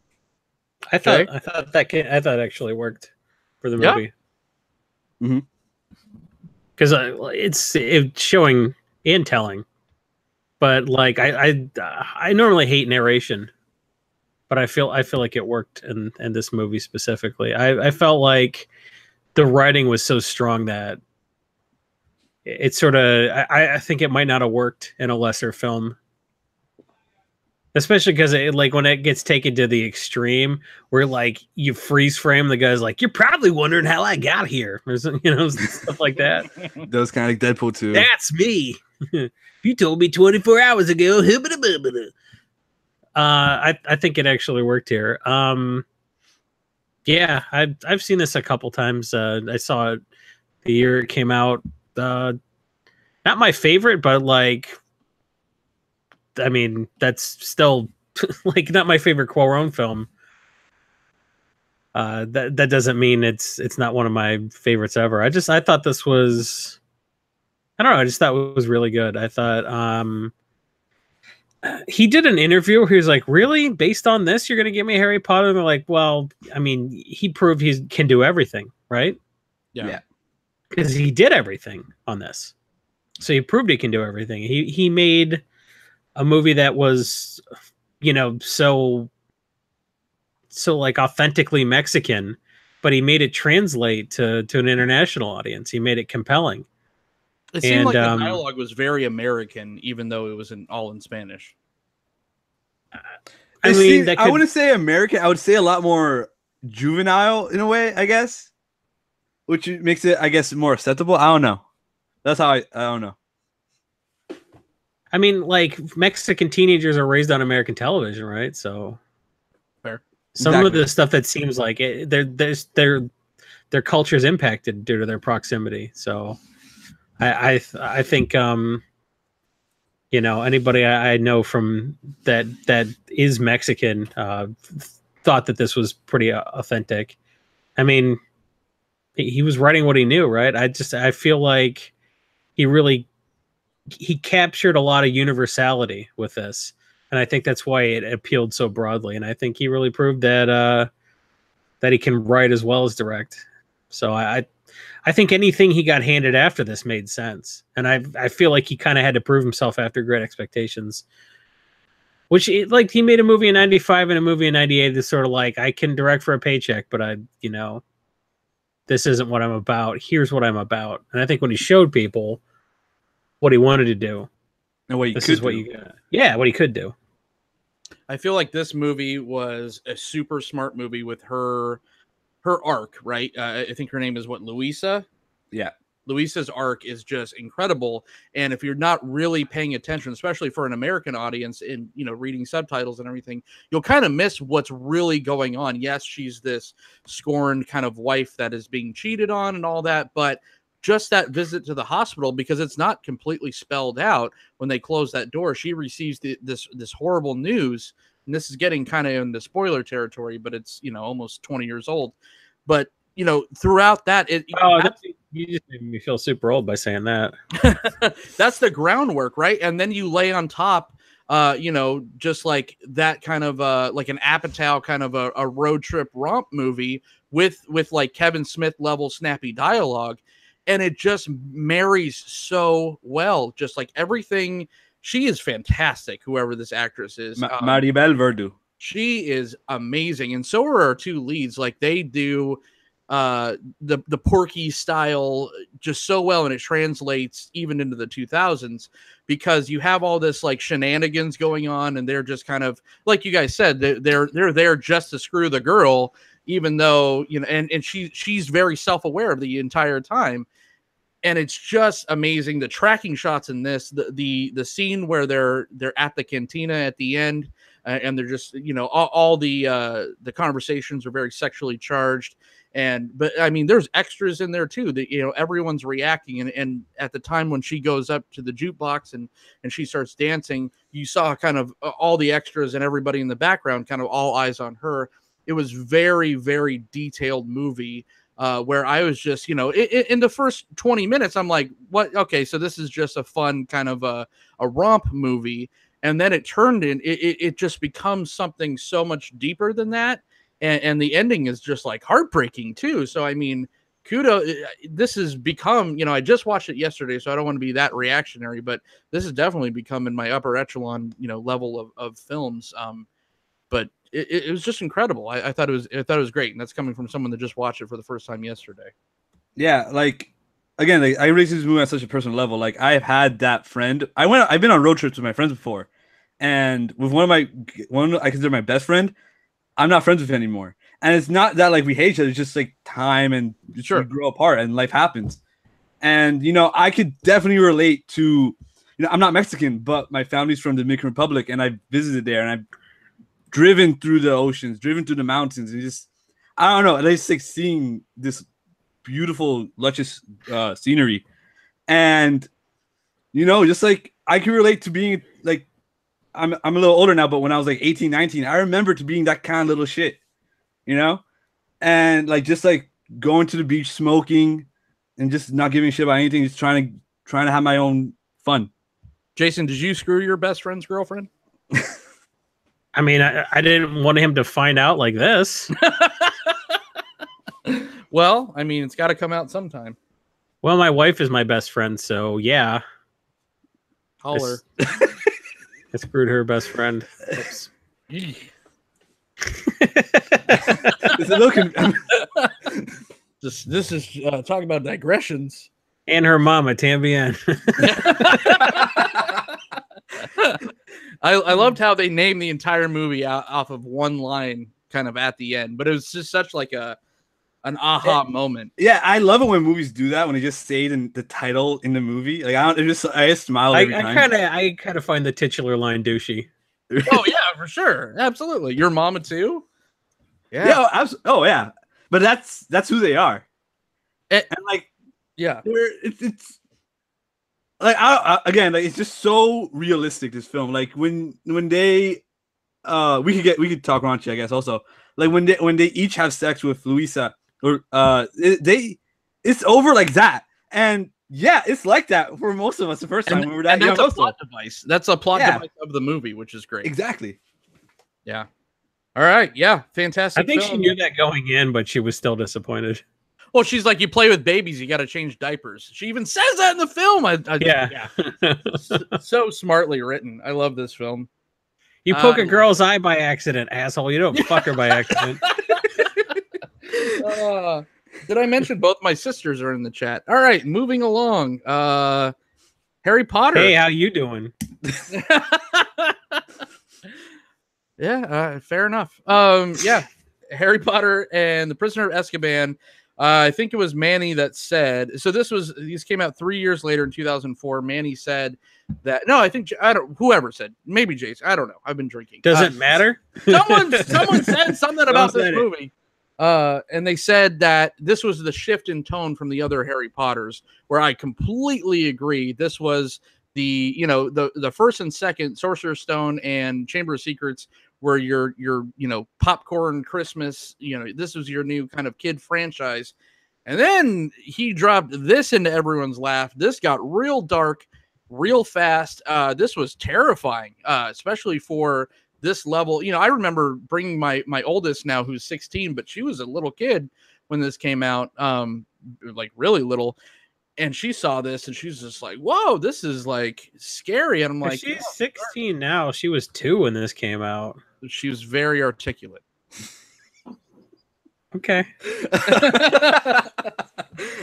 I thought actually worked for the movie. Mm-hmm. Because it's showing and telling, but like I normally hate narration, but I feel like it worked in this movie specifically. I felt like the writing was so strong that it sort of I think it might not have worked in a lesser film. Especially because like when it gets taken to the extreme, where like you freeze frame the guy's like, "You're probably wondering how I got here," or stuff like that. Those kind of like Deadpool too. That's me. You told me 24 hours ago. I think it actually worked here. Yeah, I've seen this a couple times. I saw it the year it came out. Not my favorite, but like. I mean, that's still like not my favorite Cuarón film. That doesn't mean it's not one of my favorites ever. I thought this was, I don't know. I just thought it was really good. I thought he did an interview where he was like, "Really, based on this, you're going to give me Harry Potter?" And they're like, "Well, I mean, he proved he can do everything, right?" Yeah, because he did everything on this, so he proved he can do everything. He made a movie that was, so like authentically Mexican, but he made it translate to an international audience. He made it compelling. It seemed like the dialogue was very American, even though it was all in Spanish. I wouldn't say American. I would say a lot more juvenile in a way, I guess, which makes it, I guess, more acceptable. I don't know. That's how I don't know. I mean, like Mexican teenagers are raised on American television, right? So, fair. Some of the stuff that seems like their culture is impacted due to their proximity. So, I think anybody I know from that is Mexican thought that this was pretty authentic. I mean, he was writing what he knew, right? I feel like he captured a lot of universality with this, and I think that's why it appealed so broadly. And I think he really proved that he can write as well as direct. So I think anything he got handed after this made sense, and I feel like he kind of had to prove himself after Great Expectations, which he made a movie in '95 and a movie in '98 that's sort of like, I can direct for a paycheck, but this isn't what I'm about. Here's what I'm about. And I think when he showed people what he wanted to do, and what he could do. I feel like this movie was a super smart movie with her arc, right? I think her name is Luisa. Yeah, Luisa's arc is just incredible. And if you're not really paying attention, especially for an American audience, in reading subtitles and everything, you'll kind of miss what's really going on. Yes, she's this scorned kind of wife that is being cheated on and all that, but just that visit to the hospital, because it's not completely spelled out when they close that door. She receives this horrible news, and this is getting kind of in the spoiler territory, but it's almost 20 years old. But you know, throughout that, you just made me feel super old by saying that. That's the groundwork, right? And then you lay on top, you know, just like that kind of like an Apatow kind of a road trip romp movie with like Kevin Smith level snappy dialogue, and it just marries so well. Just like everything, she is fantastic. Whoever this actress is, Maribel Verdú. She is amazing, and so are our two leads. Like they do the Porky style just so well, and it translates even into the 2000s because you have all this like shenanigans going on, and they're just kind of like you guys said, they're there just to screw the girl, even though, you know, and she's very self-aware of the entire time. And it's just amazing. The tracking shots in this, the scene where they're at the cantina at the end, and they're just, you know, all the conversations are very sexually charged. But I mean, there's extras in there too that, you know, everyone's reacting. And at the time when she goes up to the jukebox and she starts dancing, you saw kind of all the extras and everybody in the background, kind of all eyes on her. It was very, very detailed movie. Where I was just, you know, in the first 20 minutes, I'm like, what? Okay, so this is just a fun kind of a romp movie. And then it turned it just becomes something so much deeper than that. And the ending is just like heartbreaking too. So, I mean, kudos. This has become, you know, I just watched it yesterday, so I don't want to be that reactionary, but this has definitely become in my upper echelon, you know, level of films. But it was just incredible. I thought it was great, and that's coming from someone that just watched it for the first time yesterday. Yeah, like again, like, I relate to this movie on such a personal level. Like I've had that friend. I've been on road trips with my friends before, and with one I consider my best friend, I'm not friends with him anymore. And it's not that like we hate each other; it's just like time and we grow apart and life happens. And you know, I could definitely relate to. You know, I'm not Mexican, but my family's from the Dominican Republic, and I visited there, and I've driven through the oceans, driven through the mountains, and just, I don't know, I just like seeing this beautiful, luscious scenery. And, you know, just like I can relate to being like, I'm a little older now, but when I was like 18, 19, I remember to being that kind of little shit, you know? And like, just like going to the beach, smoking, and just not giving a shit about anything, just trying to have my own fun. Jason, did you screw your best friend's girlfriend? I mean, I didn't want him to find out like this. Well, I mean, it's got to come out sometime. Well, my wife is my best friend, so yeah. Holler. I screwed her best friend. Oops. It's a little This is talking about digressions. And her mama, Tambien. I loved how they named the entire movie off of one line kind of at the end, but it was just such like an aha moment. Yeah, I love it when movies do that, when they just say the title in the movie. Like I just smile every time. I kind of find the titular line douchey. Oh yeah, for sure. Absolutely. Your mama too? Yeah. Oh yeah. But that's who they are. And like, yeah. It's like again, like it's just so realistic, this film. Like when they we could talk raunchy, I guess, also. Like when they each have sex with Luisa, or it's over like that. And yeah, it's like that for most of us the first time when we were that young. That's a plot device. That's a plot device of the movie, which is great. Exactly. Yeah. All right. Yeah. Fantastic. I think she knew that going in, but she was still disappointed. Well, she's like, you play with babies, you got to change diapers. She even says that in the film. So smartly written. I love this film. You poke a girl's eye by accident, asshole. You don't fuck her by accident. Did I mention both my sisters are in the chat? All right, moving along. Harry Potter. Hey, how you doing? Yeah, fair enough. Yeah, Harry Potter and the Prisoner of Azkaban. I think it was Manny that said, so these came out 3 years later in 2004. Manny said that, no, I think, whoever said, maybe Jason, I don't know. I've been drinking. Does it matter? Someone said something about this movie. And they said that this was the shift in tone from the other Harry Potters, where I completely agree. This was the the first and second Sorcerer's Stone and Chamber of Secrets were your popcorn Christmas. This was your new kind of kid franchise, and then he dropped this into everyone's lap. This got real dark, real fast. This was terrifying, especially for this level. I remember bringing my oldest now, who's 16, but she was a little kid when this came out, like really little. And she saw this and she's just like, whoa, this is like scary. And I'm like, she's 16 now. She was 2 when this came out. She was very articulate. Okay.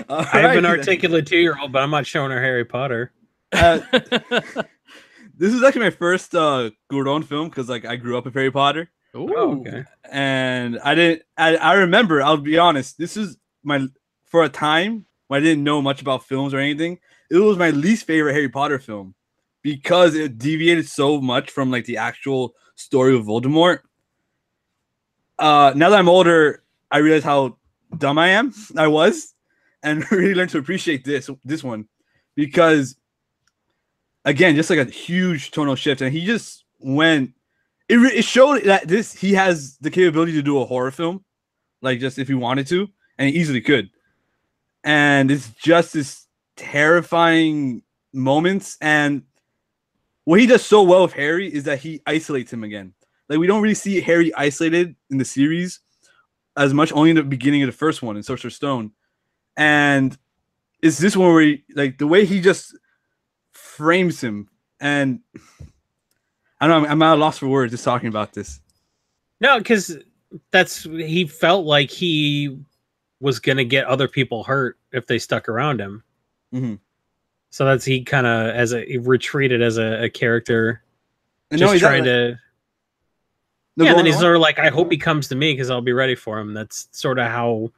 I have an articulate 2-year-old, but I'm not showing her Harry Potter. This is actually my first Cuarón film because I grew up with Harry Potter. Ooh. Okay. And I remember, I'll be honest, this is for a time when I didn't know much about films or anything, it was my least favorite Harry Potter film because it deviated so much from the actual story of Voldemort. Now that I'm older, I realize how dumb I was, and really learned to appreciate this one because, again, just like a huge tonal shift, and he just went. It showed that he has the capability to do a horror film, just if he wanted to, and he easily could. And it's just this terrifying moments. And what he does so well with Harry is that he isolates him again. We don't really see Harry isolated in the series as much, only in the beginning of the first one in Sorcerer's Stone. And it's this one where the way he just frames him, and I don't know, I'm at a loss for words just talking about this. No, because he felt like he was going to get other people hurt if they stuck around him. Mm-hmm. So he kind of he retreated as a character. And just trying to. Yeah, and then he's sort of like, I hope he comes to me because I'll be ready for him. That's sort of how.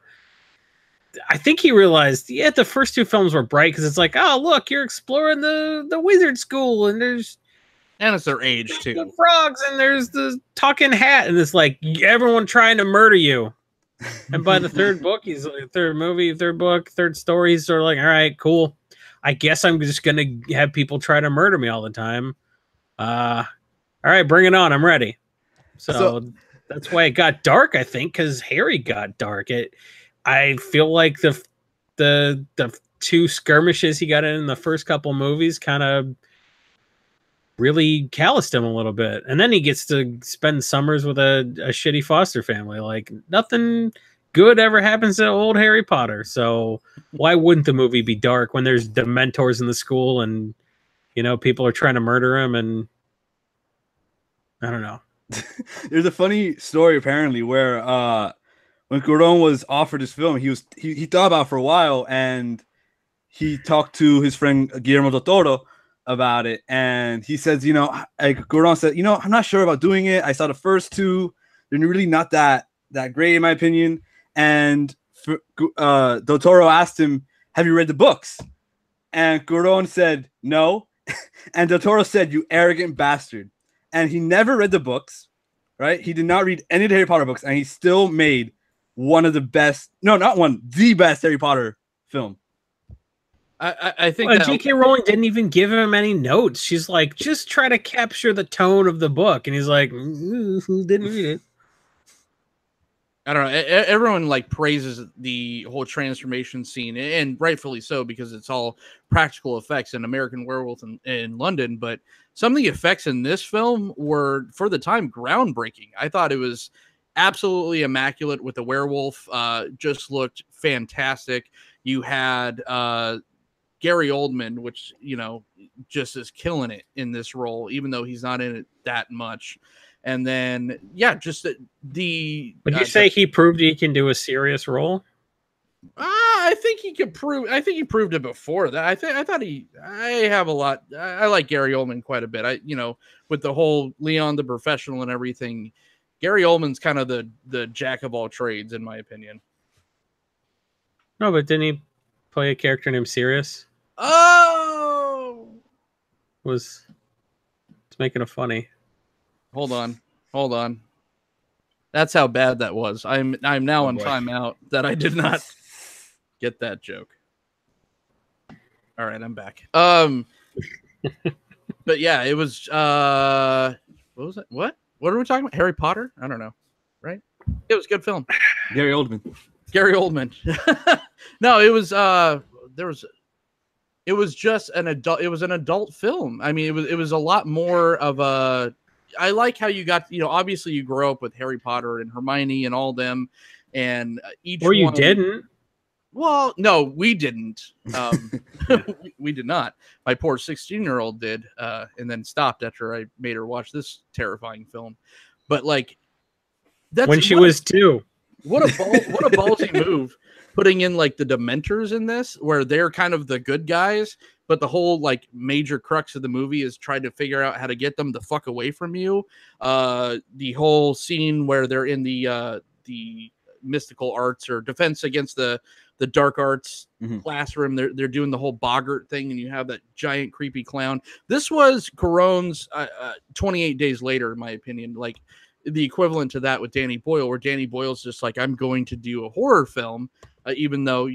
I think he realized, the first 2 films were bright because it's like, oh, look, you're exploring the wizard school, and it's their age too. The frogs, and there's the talking hat, and it's like everyone trying to murder you. And by the third book, third story, he's sort of like, all right, cool. I guess I'm just gonna have people try to murder me all the time. All right, bring it on. I'm ready. So that's why it got dark, I think, because Harry got dark. I feel like the 2 skirmishes he got in the first couple movies kind of really calloused him a little bit. And then he gets to spend summers with a shitty foster family. Nothing good ever happens to old Harry Potter. So why wouldn't the movie be dark when there's Dementors in the school and, people are trying to murder him? And I don't know. There's a funny story apparently where when Cuarón was offered this film, he thought about it for a while, and he talked to his friend Guillermo del Toro about it, and he says, Cuarón said, I'm not sure about doing it. I saw the first 2; they're really not that great in my opinion. And del Toro asked him, "Have you read the books?" And Cuarón said, "No." And del Toro said, "You arrogant bastard." And he never read the books, right? He did not read any of the Harry Potter books, and he still made one of the best, no, not one, the best Harry Potter film. I think J.K. Rowling didn't even give him any notes. She's like, just try to capture the tone of the book. And he's like, who didn't read it? I don't know. Everyone praises the whole transformation scene, and rightfully so, because it's all practical effects in American Werewolf in London. But some of the effects in this film were, for the time, groundbreaking. I thought it was absolutely immaculate with the werewolf. Just looked fantastic. You had Gary Oldman, which, just is killing it in this role, even though he's not in it that much. And then, just the. Would you say he proved he can do a serious role? I think he could prove. I think he proved it before that. I have a lot. I like Gary Oldman quite a bit. With the whole Leon the Professional and everything, Gary Oldman's kind of the jack of all trades, in my opinion. No, but didn't he play a character named Sirius? Oh, it's making it funny. Hold on. That's how bad that was. I'm now on timeout that I did not get that joke. All right, I'm back. But yeah, it was what was it? What are we talking about? Harry Potter? I don't know. Right? It was a good film. Gary Oldman. Gary Oldman. No, it was it was just an adult film. I mean, it was a lot more of a, I like how you got, obviously you grow up with Harry Potter and Hermione and all them, and each or you one, didn't. Well, no, we didn't. We did not. My poor 16-year-old did, and then stopped after I made her watch this terrifying film. But like, that's when she was 2. What a ballsy move, putting in like the Dementors in this, where they're kind of the good guys, but the whole like major crux of the movie is trying to figure out how to get them the fuck away from you. The whole scene where they're in the mystical arts or defense against the dark arts classroom, they're doing the whole boggart thing, and you have that giant creepy clown. This was Cuarón's 28 Days Later, in my opinion, like the equivalent to that with Danny Boyle, where Danny Boyle's just like, I'm going to do a horror film, even though,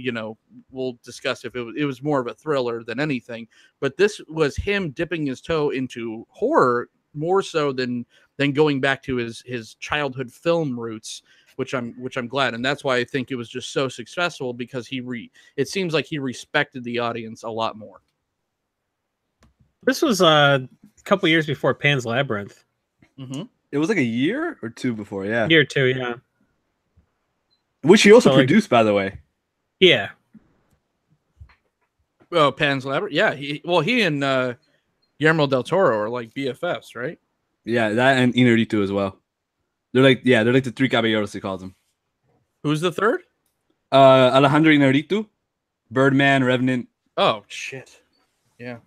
we'll discuss if it was more of a thriller than anything. But this was him dipping his toe into horror more so than going back to his childhood film roots, which I'm glad. And that's why I think it was just so successful, because it seems like he respected the audience a lot more. This was a couple years before Pan's Labyrinth. Mm-hmm. It was like a year or two before, yeah. Year 2, yeah. Which he also produced, by the way. Yeah. Oh, Pan's Labyrinth? Yeah. He and Guillermo del Toro are like BFFs, right? Yeah, that and Inarritu as well. They're like the three caballeros, he calls them. Who's the third? Alejandro Inarritu, Birdman, Revenant. Oh, shit. Yeah.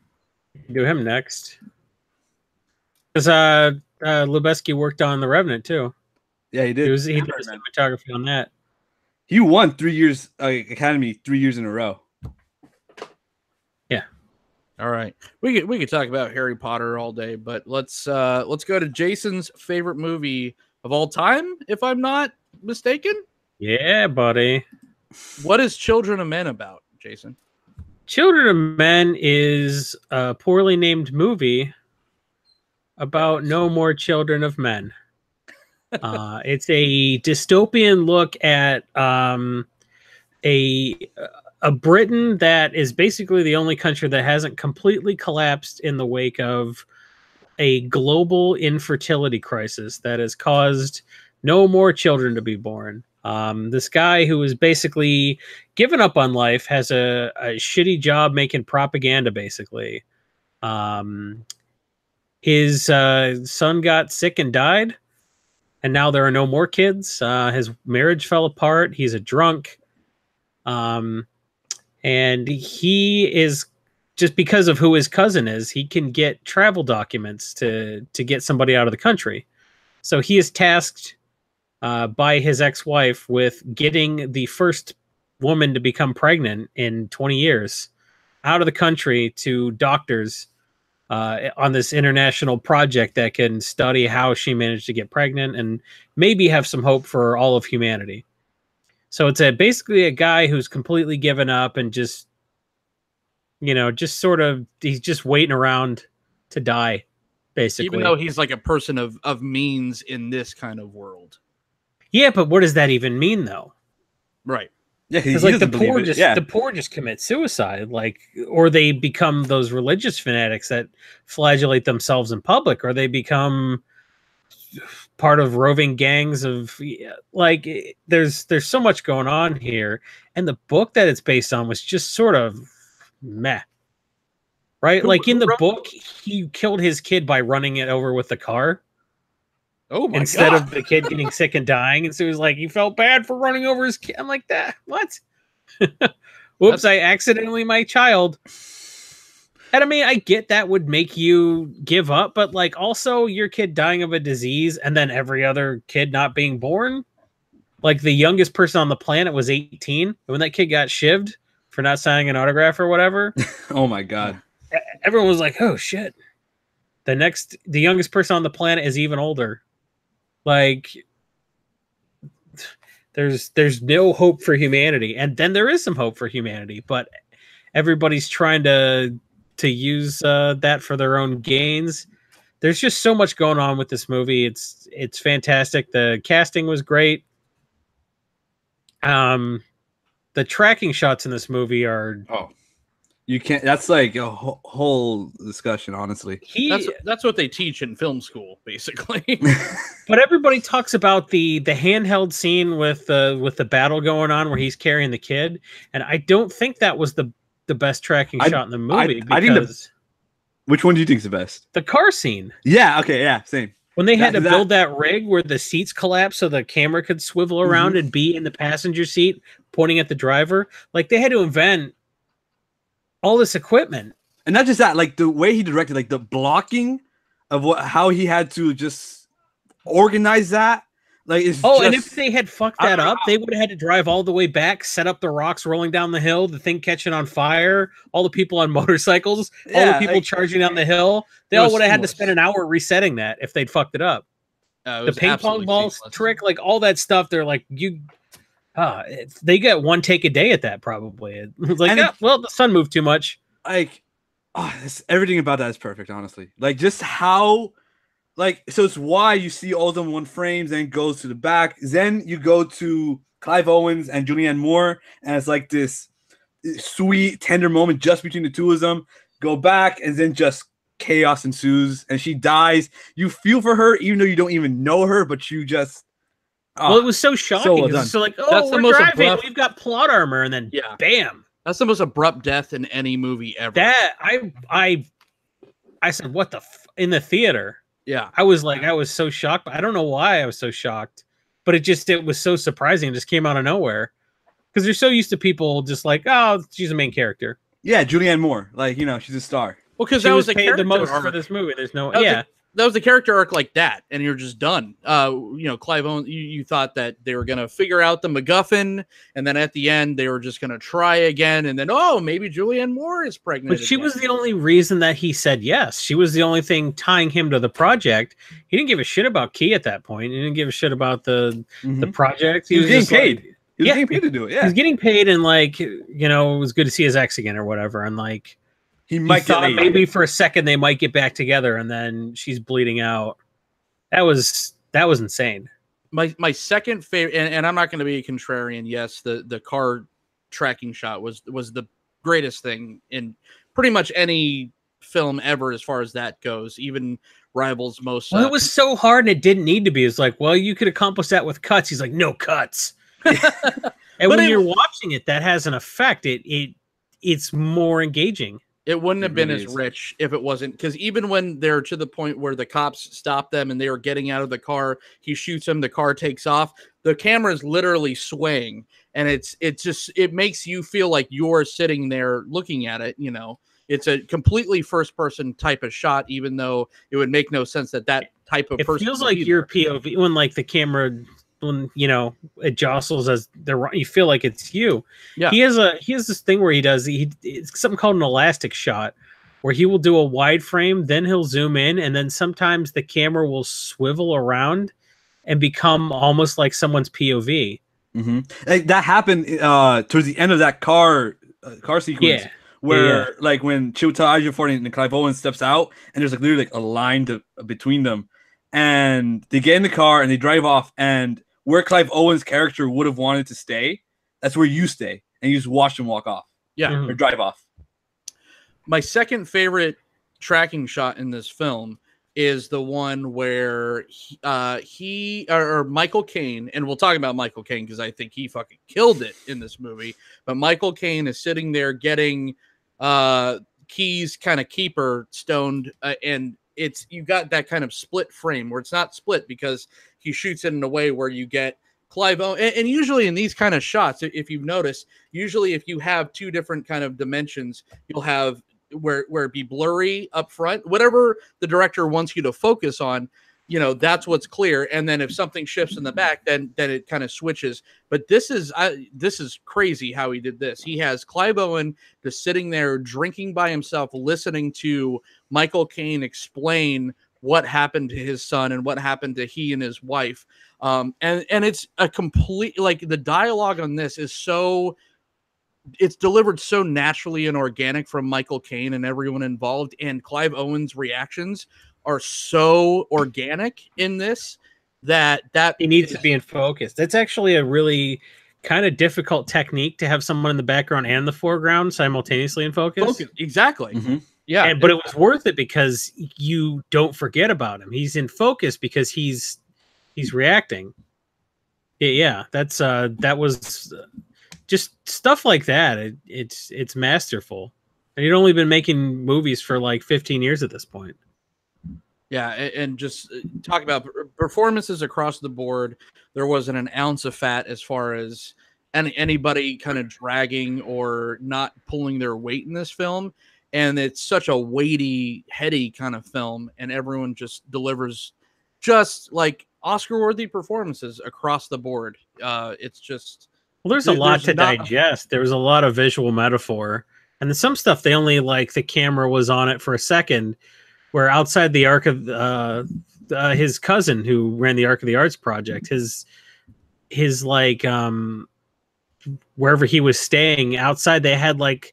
Do him next. Because Lubeski worked on The Revenant too. Yeah, he did. He did cinematography on that. He won 3 years Academy 3 years in a row. Yeah. All right. We could talk about Harry Potter all day, but let's go to Jason's favorite movie of all time, if I'm not mistaken. Yeah, buddy. What is Children of Men about, Jason? Children of Men is a poorly named movie about no more children of men. It's a dystopian look at a Britain that is basically the only country that hasn't completely collapsed in the wake of a global infertility crisis that has caused no more children to be born. This guy who is basically given up on life has a shitty job making propaganda, basically. His son got sick and died, and now there are no more kids. His marriage fell apart. He's a drunk. And he is, just because of who his cousin is, he can get travel documents to get somebody out of the country. So he is tasked by his ex-wife with getting the first woman to become pregnant in 20 years out of the country to doctors on this international project that can study how she managed to get pregnant and maybe have some hope for all of humanity. So it's basically a guy who's completely given up and just, just sort of, he's just waiting around to die, basically. Even though he's like a person of means in this kind of world. Yeah, but what does that even mean, though? Right. Yeah, because like the poor just commit suicide, or they become those religious fanatics that flagellate themselves in public, or they become part of roving gangs of there's so much going on here, and the book that it's based on was just sort of meh, right? In the book, he killed his kid by running it over with the car. Oh my Instead God. of the kid getting sick and dying. And so he was like, he felt bad for running over his kid. I'm like, that what? Whoops, I accidentally my child. And I mean, I get that would make you give up, but also your kid dying of a disease and then every other kid not being born. Like the youngest person on the planet was 18. And when that kid got shivved for not signing an autograph or whatever. Oh my God. Everyone was like, oh shit. The youngest person on the planet is even older. There's no hope for humanity, and then there is some hope for humanity, but everybody's trying to to use that for their own gains. There's just so much going on with this movie. It's fantastic. The casting was great. The tracking shots in this movie are you can't. That's like a whole discussion, honestly. That's what they teach in film school, basically. But everybody talks about the handheld scene with the battle going on where he's carrying the kid, and I don't think that was the best tracking shot in the movie. I think which one do you think is the best? The car scene. Yeah. Okay. Yeah. Same. When they had to build that rig where the seats collapsed so the camera could swivel around and be in the passenger seat pointing at the driver, like they had to invent all this equipment. And not just that, like the way he directed, like the blocking of how he had to just organize that. Like, and if they had fucked that up, they would have had to drive all the way back, set up the rocks rolling down the hill, the thing catching on fire, all the people on motorcycles, all the people charging down the hill. They all would have had to spend an hour resetting that if they'd fucked it up. The ping pong balls trick, like all that stuff. They're like, they get one take a day at that probably. It's like, well, the sun moved too much. Like, everything about that is perfect, honestly. Like, just how. Like, so it's why you see all of them one frames, then goes to the back. Then you go to Clive Owens and Julianne Moore, and it's like this sweet, tender moment just between the two of them. Go back, and then just chaos ensues, and she dies. You feel for her, even though you don't even know her, but you just... well, it was so shocking. So like, that's we're driving, we've got plot armor, and then bam. That's the most abrupt death in any movie ever. That, I said, what the... in the theater. Yeah, I was so shocked. I don't know why I was so shocked, but it was so surprising. It just came out of nowhere because they're so used to people just like, oh, she's a main character. Yeah, Julianne Moore, like, you know, she's a star. Well, because that was paid the most for this movie. There's no, that was the character arc like that, and you're just done. You know, Clive Owen, you thought that they were going to figure out the MacGuffin, and then at the end, they were just going to try again, and then, maybe Julianne Moore is pregnant. But she was the only reason that he said yes. She was the only thing tying him to the project. He didn't give a shit about Key at that point. He didn't give a shit about the project. He was getting paid. He was getting paid to do it, yeah. He was getting paid, and, like, you know, it was good to see his ex again or whatever, and, like... He thought maybe for a second they might get back together, and then she's bleeding out. That was insane. My second favorite, and I'm not going to be a contrarian. Yes, the car tracking shot was the greatest thing in pretty much any film ever, as far as that goes. Even rivals most. Well, it was so hard, and it didn't need to be. It's like, well, you could accomplish that with cuts. He's like, no cuts. And when you're watching it, that has an effect. It's more engaging. It wouldn't have been as rich if it wasn't, because even when they're to the point where the cops stop them and they are getting out of the car, he shoots them, the car takes off. The camera is literally swaying, and it makes you feel like you're sitting there looking at it. You know, it's a completely first person type of shot, even though it would make no sense that type of person. It feels like your POV when, like, the camera, when, you know, it jostles as you feel like it's you. Yeah. He has this thing where it's something called an elastic shot, where he will do a wide frame, then he'll zoom in, and then sometimes the camera will swivel around and become almost like someone's POV. Like, that happened towards the end of that car sequence. Where like when Chiwetel Ejiofor and Clive Owen steps out, and there's like literally like a line between them, and they get in the car and they drive off, and where Clive Owen's character would have wanted to stay, that's where you stay, and you just watch them walk off. Yeah. Or drive off. My second favorite tracking shot in this film is the one where Michael Caine, and we'll talk about Michael Caine because I think he fucking killed it in this movie, but Michael Caine is sitting there getting Key's kind of keeper stoned, and you got that kind of split frame where it's not split because he shoots it in a way where you get Clive Owen, and usually in these kind of shots, if you've noticed, usually if you have two different kind of dimensions, you'll have where it be blurry up front, whatever the director wants you to focus on, you know, that's what's clear. And then if something shifts in the back, then it kind of switches. But this is crazy how he did this. He has Clive Owen just sitting there drinking by himself, listening to Michael Caine explain what happened to his son and what happened to he and his wife. And it's a complete, like, the dialogue on this is so it's delivered so naturally and organic from Michael Caine and everyone involved, and Clive Owen's reactions are so organic in this that he needs to be in focus. That's actually a really kind of difficult technique, to have someone in the background and the foreground simultaneously in focus. Exactly. Yeah, but it was worth it because you don't forget about him. He's in focus because he's reacting. Yeah, that was just stuff like that. It's masterful. And he'd only been making movies for like 15 years at this point. Yeah, and just talk about performances across the board. There wasn't an ounce of fat as far as anybody kind of dragging or not pulling their weight in this film. And it's such a weighty, heady kind of film, and everyone just delivers just like Oscar-worthy performances across the board. It's just... Well, there's a lot to digest. There was a lot of visual metaphor, and then some stuff they only like the camera was on it for a second, where outside the Arc of his cousin who ran the Arc of the Arts project, his like wherever he was staying outside, they had like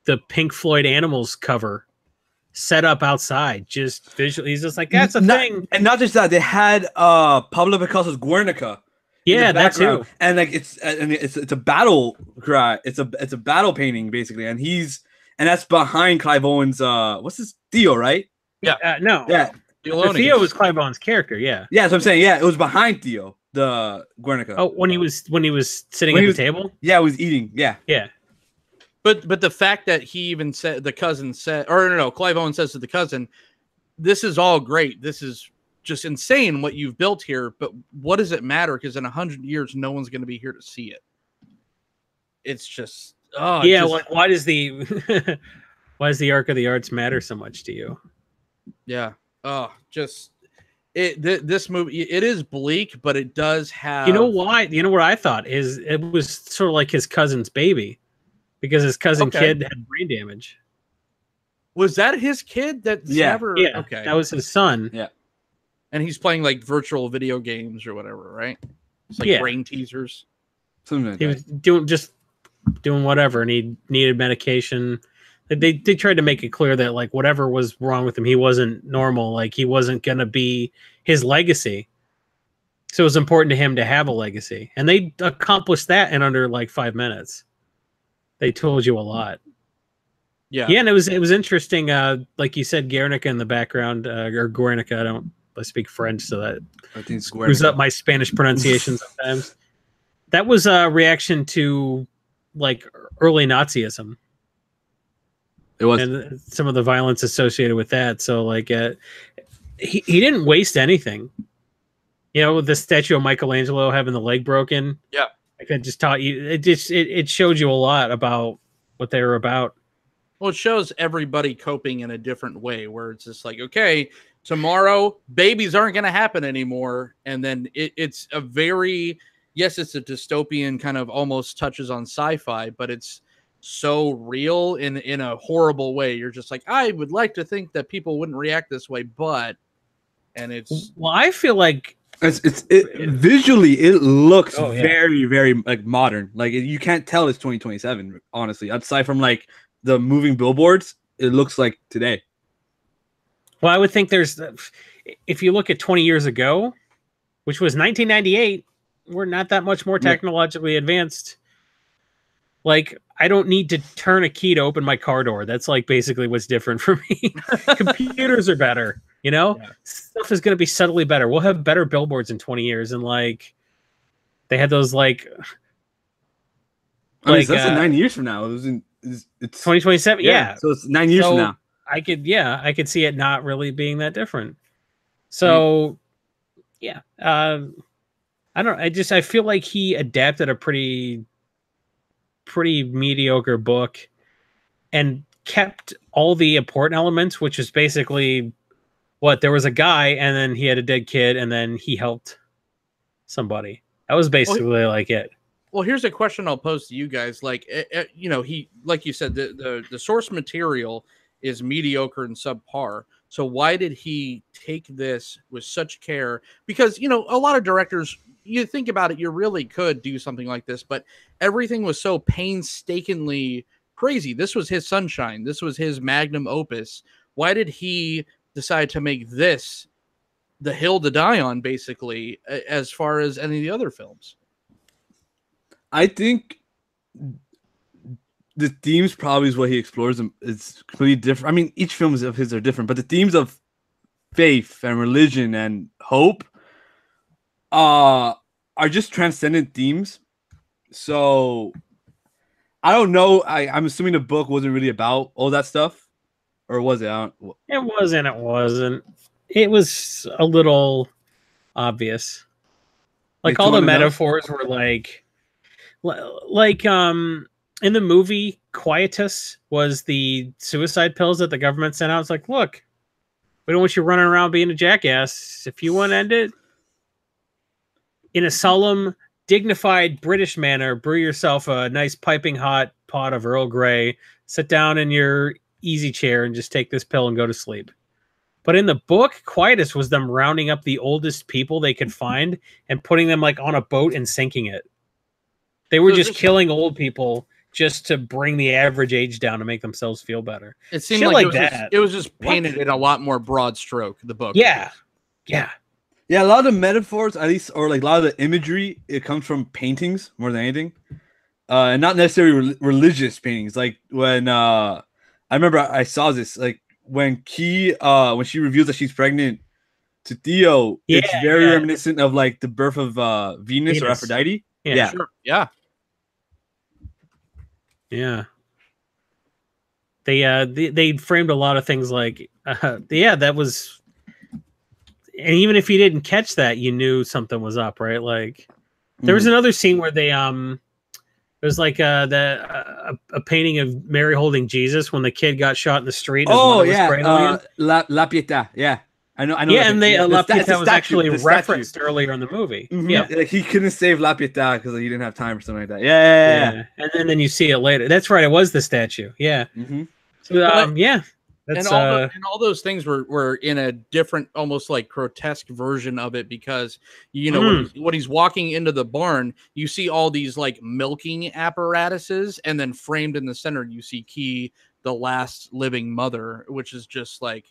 the Pink Floyd Animals cover set up outside, just visually. He's just like, that's a thing. And not just that, they had Pablo Picasso's Guernica. Yeah, that too. And like it's a battle cry. It's a battle painting basically, and that's behind Clive Owen's what's his Theo, right? Yeah. No. Yeah. Theo was Clive Owen's character. Yeah. Yeah, that's what I'm saying. Yeah, it was behind Theo, the Guernica. Oh, when he was sitting at the table. Yeah, he was eating. Yeah. Yeah. But the fact that he even said, the cousin said, or no, Clive Owen says to the cousin, "This is all great. This is just insane what you've built here. But what does it matter? Because in 100 years, no one's going to be here to see it." It's just, like why does the Arc of the Arts matter so much to you? Yeah. This movie, it is bleak, but it does have. You know why? You know what I thought is it was sort of like his cousin's baby, because his cousin kid had brain damage. Was that his kid? Never. Yeah. Okay. That was his son. Yeah. And he's playing like virtual video games or whatever, right? It's like brain teasers. Something like he was doing whatever, and he needed medication. They tried to make it clear that like whatever was wrong with him, he wasn't normal. Like he wasn't gonna be his legacy. So it was important to him to have a legacy, and they accomplished that in under like 5 minutes. They told you a lot. Yeah, and it was interesting. Like you said, Guernica in the background, or Guernica. I speak French, so that screws up my Spanish pronunciation sometimes. That was a reaction to like early Nazism. It was, and some of the violence associated with that. So like, he didn't waste anything. You know, the statue of Michelangelo having the leg broken. Yeah, like that just taught you. It showed you a lot about what they were about. Well, it shows everybody coping in a different way, where it's just like, okay, tomorrow babies aren't going to happen anymore, and then it's a very, yes, it's a dystopian kind of, almost touches on sci-fi, but it's so real in a horrible way. You're just like, I would like to think that people wouldn't react this way, but, and it's, well, I feel like visually it looks very, very like modern. Like you can't tell it's 2027, honestly. Aside from like the moving billboards, it looks like today. Well, I would think if you look at 20 years ago, which was 1998, we're not that much more technologically advanced. Like, I don't need to turn a key to open my car door. That's like basically what's different for me. Computers are better, you know? Yeah. Stuff is going to be subtly better. We'll have better billboards in 20 years. And like, they had those like... I mean, that's 9 years from now. It's 2027. Yeah. So it's 9 years from now. I could see it not really being that different. So, yeah. I don't. I feel like he adapted a pretty mediocre book and kept all the important elements, which is basically what there was a guy and then he had a dead kid and then he helped somebody. That was basically like it. Well, here's a question I'll pose to you guys. Like, you know, he, like you said, the source material is mediocre and subpar. So why did he take this with such care? Because, you know, a lot of directors, you think about it, you really could do something like this, but everything was so painstakingly crazy. This was his sunshine. This was his magnum opus. Why did he decide to make this the hill to die on, basically, as far as any of the other films? I think the themes probably is what he explores. It's completely different. I mean, each film of his are different, but the themes of faith and religion and hope are just transcendent themes. So I don't know. I'm assuming the book wasn't really about all that stuff, or was it? It wasn't. It wasn't. It was a little obvious. Like all the metaphors were like in the movie, Quietus was the suicide pills that the government sent out. It's like, look, we don't want you running around being a jackass. If you want to end it in a solemn, dignified British manner, brew yourself a nice piping hot pot of Earl Grey, sit down in your easy chair and just take this pill and go to sleep. But in the book, Quietus was them rounding up the oldest people they could find and putting them like on a boat and sinking it. They were just killing old people just to bring the average age down to make themselves feel better. It seemed like it was just painted in a lot more broad stroke, the book. Yeah. A lot of the metaphors, at least, or like a lot of the imagery, it comes from paintings more than anything, and not necessarily religious paintings. Like when I remember I saw this, like when she reveals that she's pregnant to Theo, it's very reminiscent of like the birth of Venus or Aphrodite. Yeah. Sure. Yeah. They framed a lot of things like that was, and even if you didn't catch that, you knew something was up, right? Like there was another scene where they there was like a painting of Mary holding Jesus when the kid got shot in the street. La Pietà, yeah. I know. Yeah, and La Pietà was actually referenced earlier in the movie. Mm-hmm. Yeah, like he couldn't save La Pietà because he didn't have time or something like that. Yeah. And then you see it later. That's right. It was the statue. Yeah. Mm-hmm. So, yeah. That's, and all those things were in a different, almost like grotesque version of it, because when he's walking into the barn, you see all these like milking apparatuses, and then framed in the center you see Key, the last living mother, which is just like,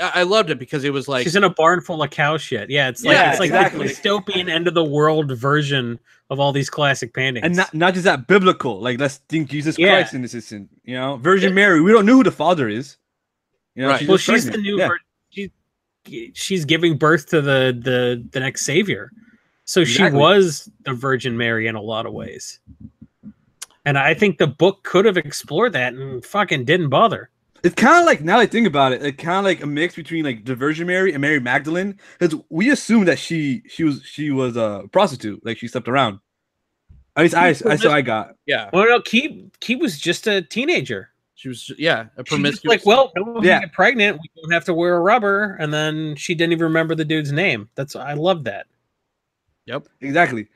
I loved it because it was like she's in a barn full of cow shit. Yeah, it's like exactly. the dystopian end of the world version of all these classic paintings, and not just that biblical. Like let's think Jesus Christ in this instant. Virgin Mary. We don't know who the father is. Right. She's the new. She's giving birth to the next savior, so she was the Virgin Mary in a lot of ways. And I think the book could have explored that and fucking didn't bother. It's kind of like, now I think about it, kind of like a mix between like the Virgin Mary and Mary Magdalene, because we assumed that she was a prostitute, like she slept around. At least I got. Yeah. Well, no, Key was just a teenager. She was a promiscuous. Like, well, we get pregnant, we don't have to wear a rubber, and then she didn't even remember the dude's name. I love that. Yep, exactly.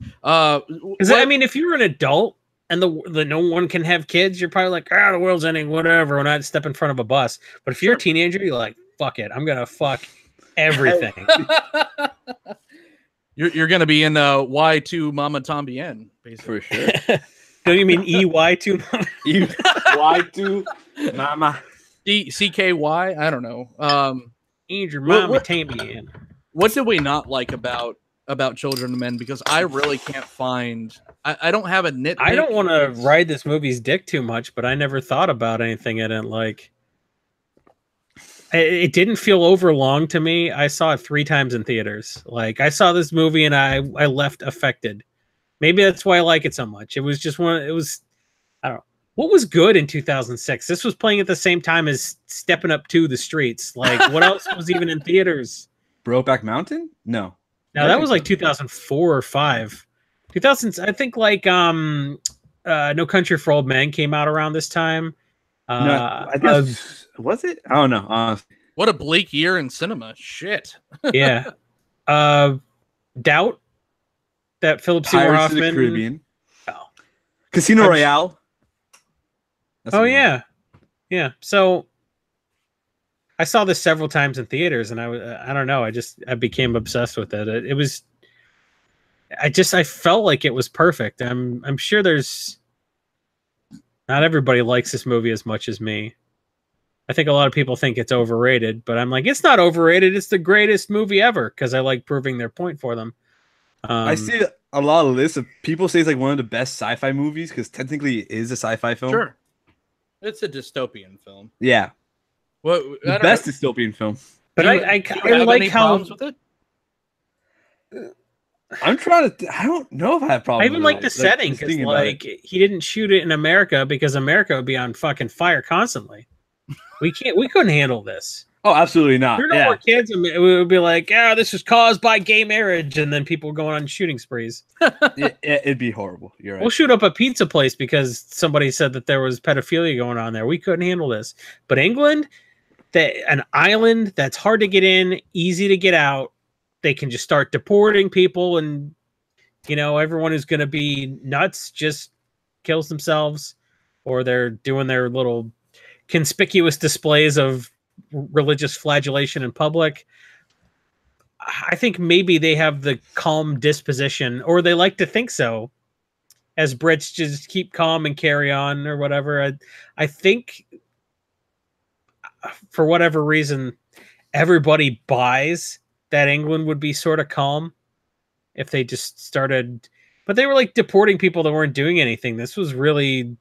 Because I mean, if you're an adult and the no one can have kids, you're probably like, the world's ending, whatever, when I step in front of a bus. But if you're a teenager, you're like, fuck it, I'm gonna fuck everything. You're gonna be in Tu Mamá También, basically. For sure. Don't you mean EY Tu Mama? EY Tu Mama. CKY? I don't know. Your Mama También. What did we not like about Children of Men? Because I really can't find. I don't have a nitpick. I don't want to ride this movie's dick too much, but I never thought about anything I didn't like. It didn't feel over long to me. I saw it 3 times in theaters. Like, I saw this movie and I left affected. Maybe that's why I like it so much. It was I don't know. What was good in 2006? This was playing at the same time as Stepping Up to the Streets. Like, what else was even in theaters? Brokeback Mountain? No, that was like 2004 or 5. 2000s, I think, like No Country for Old Men came out around this time. I guess, was it? I don't know. What a bleak year in cinema. Shit. Yeah. Doubt. That Philip Seymour Hoffman. Pirates of the Caribbean. Oh. Casino Royale. Yeah. Yeah. So I saw this several times in theaters, and I don't know. I became obsessed with it. It was I felt like it was perfect. I'm sure there's not everybody likes this movie as much as me. I think a lot of people think it's overrated, but I'm like, it's not overrated. It's the greatest movie ever because I like proving their point for them. I see a lot of lists of people say it's like one of the best sci-fi movies because technically it is a sci-fi film. Sure. It's a dystopian film. Yeah. Well, the best dystopian film. But I like how with it. I'm trying to. I don't know if I have problems. I even like the setting because like he didn't shoot it in America because America would be on fucking fire constantly. We couldn't handle this. Oh, absolutely not. We're no more kids, and we would be like, "Yeah, this was caused by gay marriage," and then people were going on shooting sprees. It'd be horrible. You're right. We'll shoot up a pizza place because somebody said that there was pedophilia going on there. We couldn't handle this. But England, an island that's hard to get in, easy to get out. They can just start deporting people, and everyone who's going to be nuts just kills themselves, or they're doing their little conspicuous displays of religious flagellation in public. I think maybe they have the calm disposition, or they like to think so, as Brits just keep calm and carry on or whatever. I think for whatever reason, everybody buys that England would be sort of calm if they just started, but they were like deporting people that weren't doing anything. This was reminiscent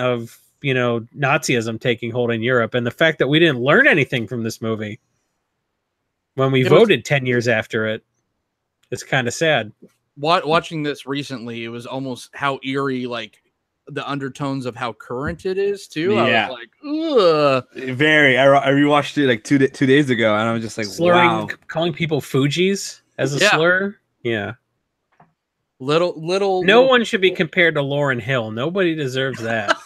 of, Nazism taking hold in Europe, and the fact that we didn't learn anything from this movie when we voted 10 years after it, it's kind of sad. Watching this recently, it was almost how eerie, like the undertones of how current it is too. Yeah. I was like, ugh. Very. I rewatched it like 2 days ago, and I was just like, wow. Calling people Fugees as a slur. Yeah. Little. No one should be compared to Lauryn Hill. Nobody deserves that.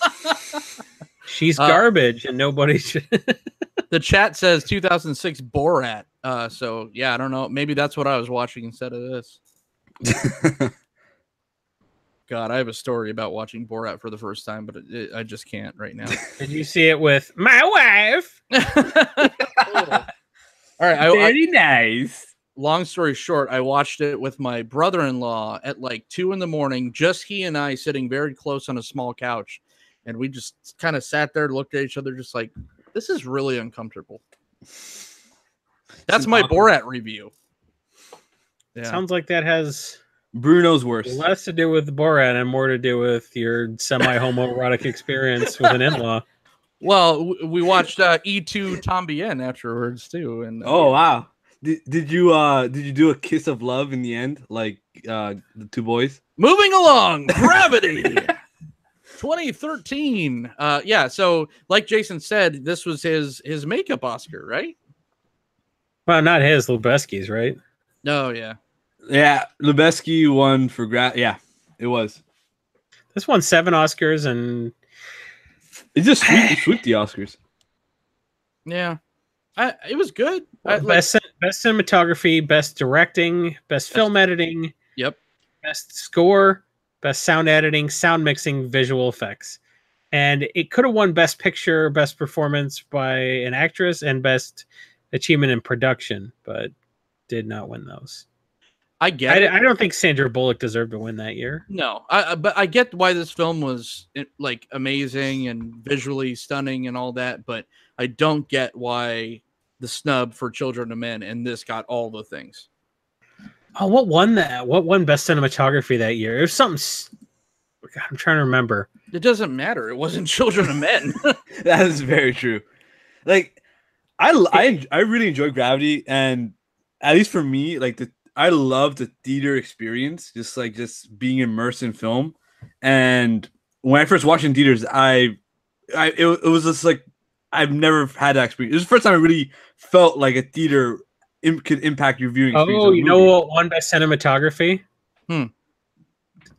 She's garbage, and nobody should. The chat says 2006 Borat. So yeah, I don't know. Maybe that's what I was watching instead of this. God, I have a story about watching Borat for the first time, but I just can't right now. Did you see it with my wife? All right, very nice. Long story short, I watched it with my brother-in-law at like 2 a.m, just he and I sitting very close on a small couch. And we just kind of sat there, looked at each other, just like, this is really uncomfortable. That's my Borat review. Yeah. Sounds like that has Bruno's worse. Less to do with Borat and more to do with your semi-homoerotic experience with an in-law. Well, we watched Tu Mamá También afterwards too. And oh wow, did you do a kiss of love in the end, like the two boys? Moving along, Gravity. 2013. Yeah, so like Jason said, this was his makeup Oscar, right? Well, not his, Lubeski's, right? Oh, yeah. Yeah, Lubeski won for yeah, it was. This won 7 Oscars, and it's just sweep the Oscars. Yeah. It was good. Best cinematography, best directing, best film editing. Yep. Best score, best sound editing, sound mixing, visual effects. And it could have won Best Picture, Best Performance by an Actress, and Best Achievement in Production, but did not win those. I get it. I don't think Sandra Bullock deserved to win that year. No, but I get why this film was like amazing and visually stunning and all that, but I don't get why the snub for Children of Men and this got all the things. Oh, what won that? What won Best Cinematography that year? It was something. God, I'm trying to remember. It doesn't matter. It wasn't Children of Men. That is very true. Like, I really enjoy Gravity, and at least for me, like I love the theater experience, just being immersed in film. And when I first watched in theaters, it was just like I've never had that experience. It was the first time I really felt like a theater could impact your viewing experience. Oh, you know what won Best Cinematography?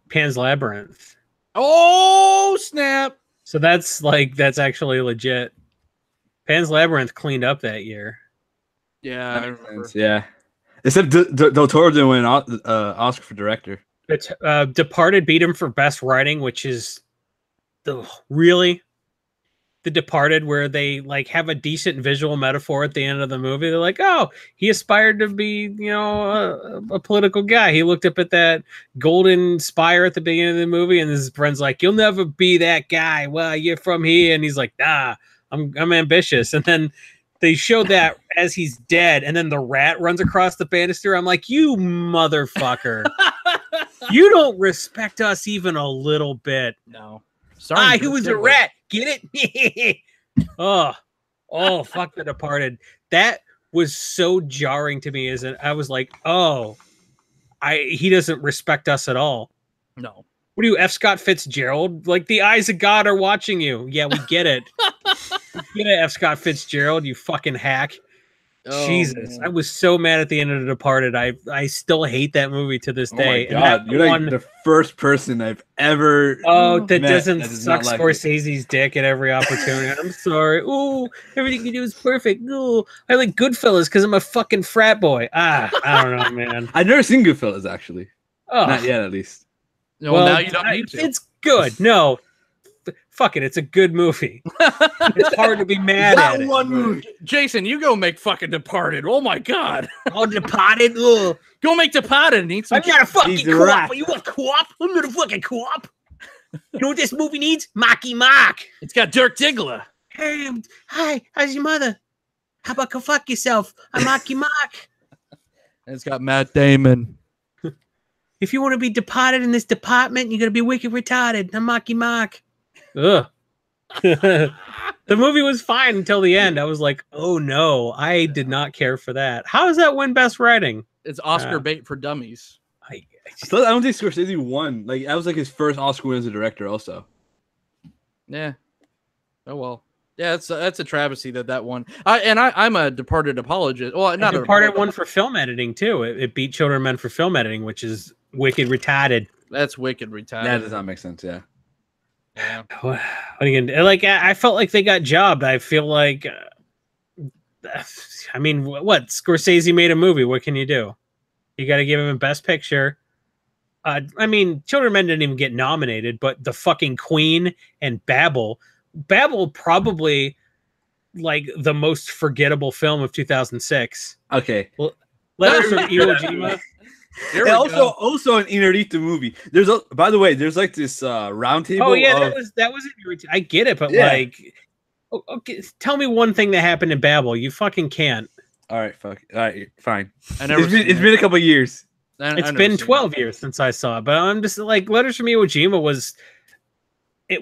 Pan's Labyrinth. Oh, snap. So that's actually legit. Pan's Labyrinth cleaned up that year. Yeah, I remember. Yeah. Except Del Toro didn't win an Oscar for director. But Departed beat him for Best Writing, which is really. The Departed, where they like have a decent visual metaphor at the end of the movie. They're like, oh, he aspired to be, you know, a political guy. He looked up at that golden spire at the beginning of the movie, and his friend's like, you'll never be that guy. Well, you're from here. And he's like, nah, I'm ambitious. And then they show that as he's dead, and then the rat runs across the banister. I'm like, you motherfucker. You don't respect us even a little bit. No. Sorry. He was a rat. Get it? oh, fuck The Departed. That was so jarring to me. I was like, he doesn't respect us at all. No. What are you, F. Scott Fitzgerald? Like, the eyes of God are watching you. Yeah, we get it. We get it, F. Scott Fitzgerald, you fucking hack. Oh, Jesus, man. I was so mad at the end of The Departed. I still hate that movie to this day. Oh my God, you're like the first person I've ever that doesn't suck Scorsese's dick at every opportunity. I'm sorry. Ooh, everything you do is perfect. Ooh, I like Goodfellas because I'm a fucking frat boy. I don't know, man. I've never seen Goodfellas, actually. Not yet, at least. Well, now you don't need to. It's good. No. Fuck it, it's a good movie. It's hard to be mad at it. One movie. Jason, you go make fucking Departed. Oh my God. Oh, Departed. Ugh. Go make Departed and eat some. I'm not a fucking co-op. You want co-op? I'm not a fucking co-op. You know what this movie needs? Marky Mark. It's got Dirk Diggler. Hey, hi, how's your mother? How about go fuck yourself? I'm Marky Mark. And it's got Matt Damon. If you want to be departed in this department, you're gonna be wicked retarded. I'm Marky Mark. Ugh. The movie was fine until the end. I was like, oh no, I did not care for that. How does that win Best Writing? It's Oscar bait for dummies. I don't think Scorsese won. Like, that was like his first Oscar win as a director also. Yeah. Oh well. Yeah, that's a travesty that one. I'm a Departed apologist. Well, not a Departed one for film editing too. It beat Children of Men for film editing, which is wicked retarded. That's wicked retarded. That does not make sense. Yeah. Yeah. Like, I felt like they got jobbed. I feel like, I mean, what? Scorsese made a movie. What can you do? You got to give him Best Picture. I mean, Children of Men didn't even get nominated, but the fucking Queen and Babel probably like the most forgettable film of 2006. Okay. Well, Letters from Iwo Jima. And also an Inarritu movie. By the way, there's like this round table. Oh yeah, that was Inarritu. I get it, but like, okay, tell me one thing that happened in Babel. You fucking can't. All right, fine. It's been a couple of years. It's been 12 years since I saw it, but I'm just like, Letters from Iwo Jima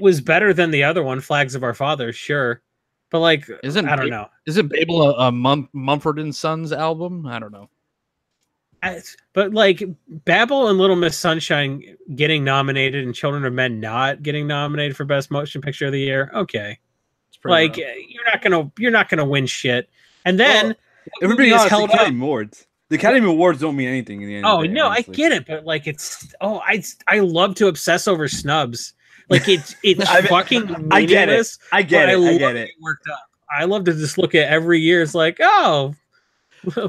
was better than the other one, Flags of Our Fathers, sure, but like, I don't know. Isn't Babel a Mumford and Sons album? I don't know. But like Babel and Little Miss Sunshine getting nominated and Children of Men not getting nominated for Best Motion Picture of the Year. Okay. Like rough. you're not gonna win shit. And then everybody is held up. Awards. The Academy Awards don't mean anything in the end. Oh no, honestly. I get it, but like I love to obsess over snubs. Like it's fucking meaningless. I get it. Worked up. I love to just look at every year. It's like, oh,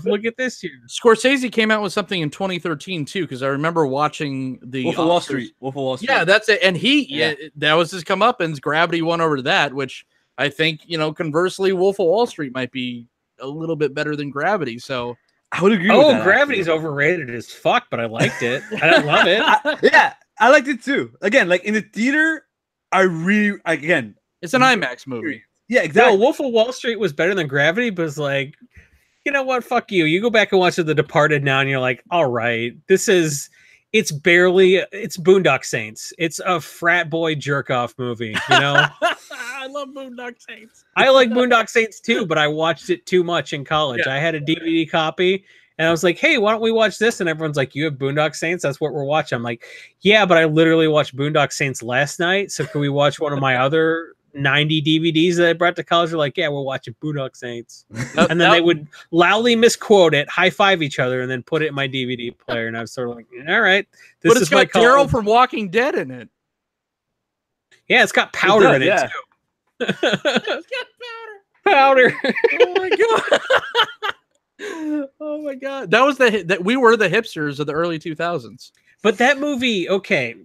look at this year. Scorsese came out with something in 2013 too, because I remember watching the Wolf of Wall Street. Yeah, that's it. And that was his comeuppance. Gravity won over that, which I think, conversely, Wolf of Wall Street might be a little bit better than Gravity. So I would agree. with that, Gravity's overrated as fuck, but I liked it. I don't love it. I liked it too. Again, like in the theater, it's an IMAX movie. Yeah, exactly. No, Wolf of Wall Street was better than Gravity, but it's like, you know what? Fuck you. You go back and watch The Departed now, and you're like, all right, it's Boondock Saints. It's a frat boy jerk off movie, I love Boondock Saints. I like Boondock Saints too, but I watched it too much in college. Yeah. I had a DVD copy, and I was like, hey, why don't we watch this? And everyone's like, you have Boondock Saints? That's what we're watching. I'm like, yeah, but I literally watched Boondock Saints last night, so can we watch one of my other 90 DVDs that I brought to college? Are like, yeah, we're watching Boondock Saints. And then they would loudly misquote it, high five each other, and then put it in my DVD player. And I was sort of like, all right, this but it's got Daryl from Walking Dead in it. Yeah, it's got powder in it too. It's got powder. Oh my god. Oh my god. That was that we were the hipsters of the early 2000s. But that movie, okay,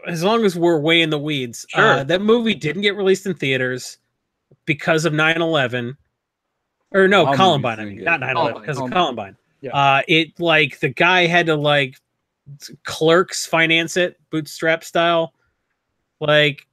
as long as we're way in the weeds, sure. That movie didn't get released in theaters. because of 9/11. Or no, Columbine. I mean, not 9/11, because of Columbine. Yeah. It like the guy had to like Clerks finance it, bootstrap style. Like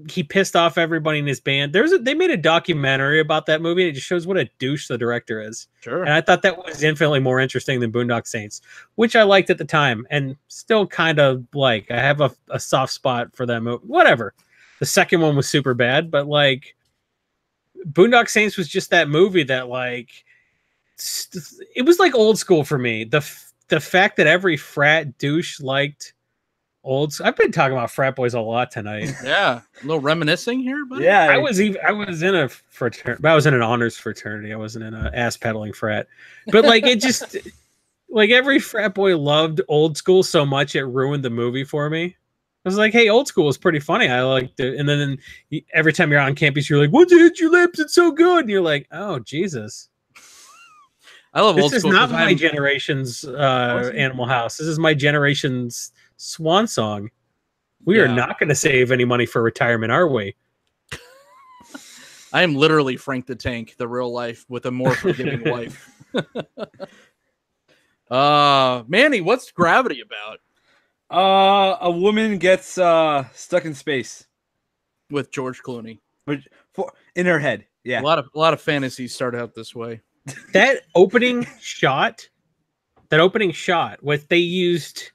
he pissed off everybody in his band. They made a documentary about that movie. And it just shows what a douche the director is. Sure. And I thought that was infinitely more interesting than Boondock Saints, which I liked at the time and still kind of like. I have a soft spot for that movie. Whatever. The second one was super bad, but like Boondock Saints was just that movie that like it was like old school for me. The fact that every frat douche liked I've been talking about frat boys a lot tonight. Yeah, a little reminiscing here, buddy. Yeah, I was in a fraternity. I was in an honors fraternity. I wasn't in an ass peddling frat. But like it just like every frat boy loved old school so much it ruined the movie for me. I was like, hey, old school is pretty funny. I liked it. And then every time you're on campus, you're like, once you hit your lips, it's so good. And you're like, oh, Jesus. I love old school. This is not my generation's Animal House. This is my generation's swan song. We are not going to save any money for retirement, are we? I am literally Frank the Tank, the real life, with a more forgiving wife. Manny, what's Gravity about? A woman gets stuck in space With George Clooney. In her head. Yeah. A lot of fantasies start out this way. That opening shot with they used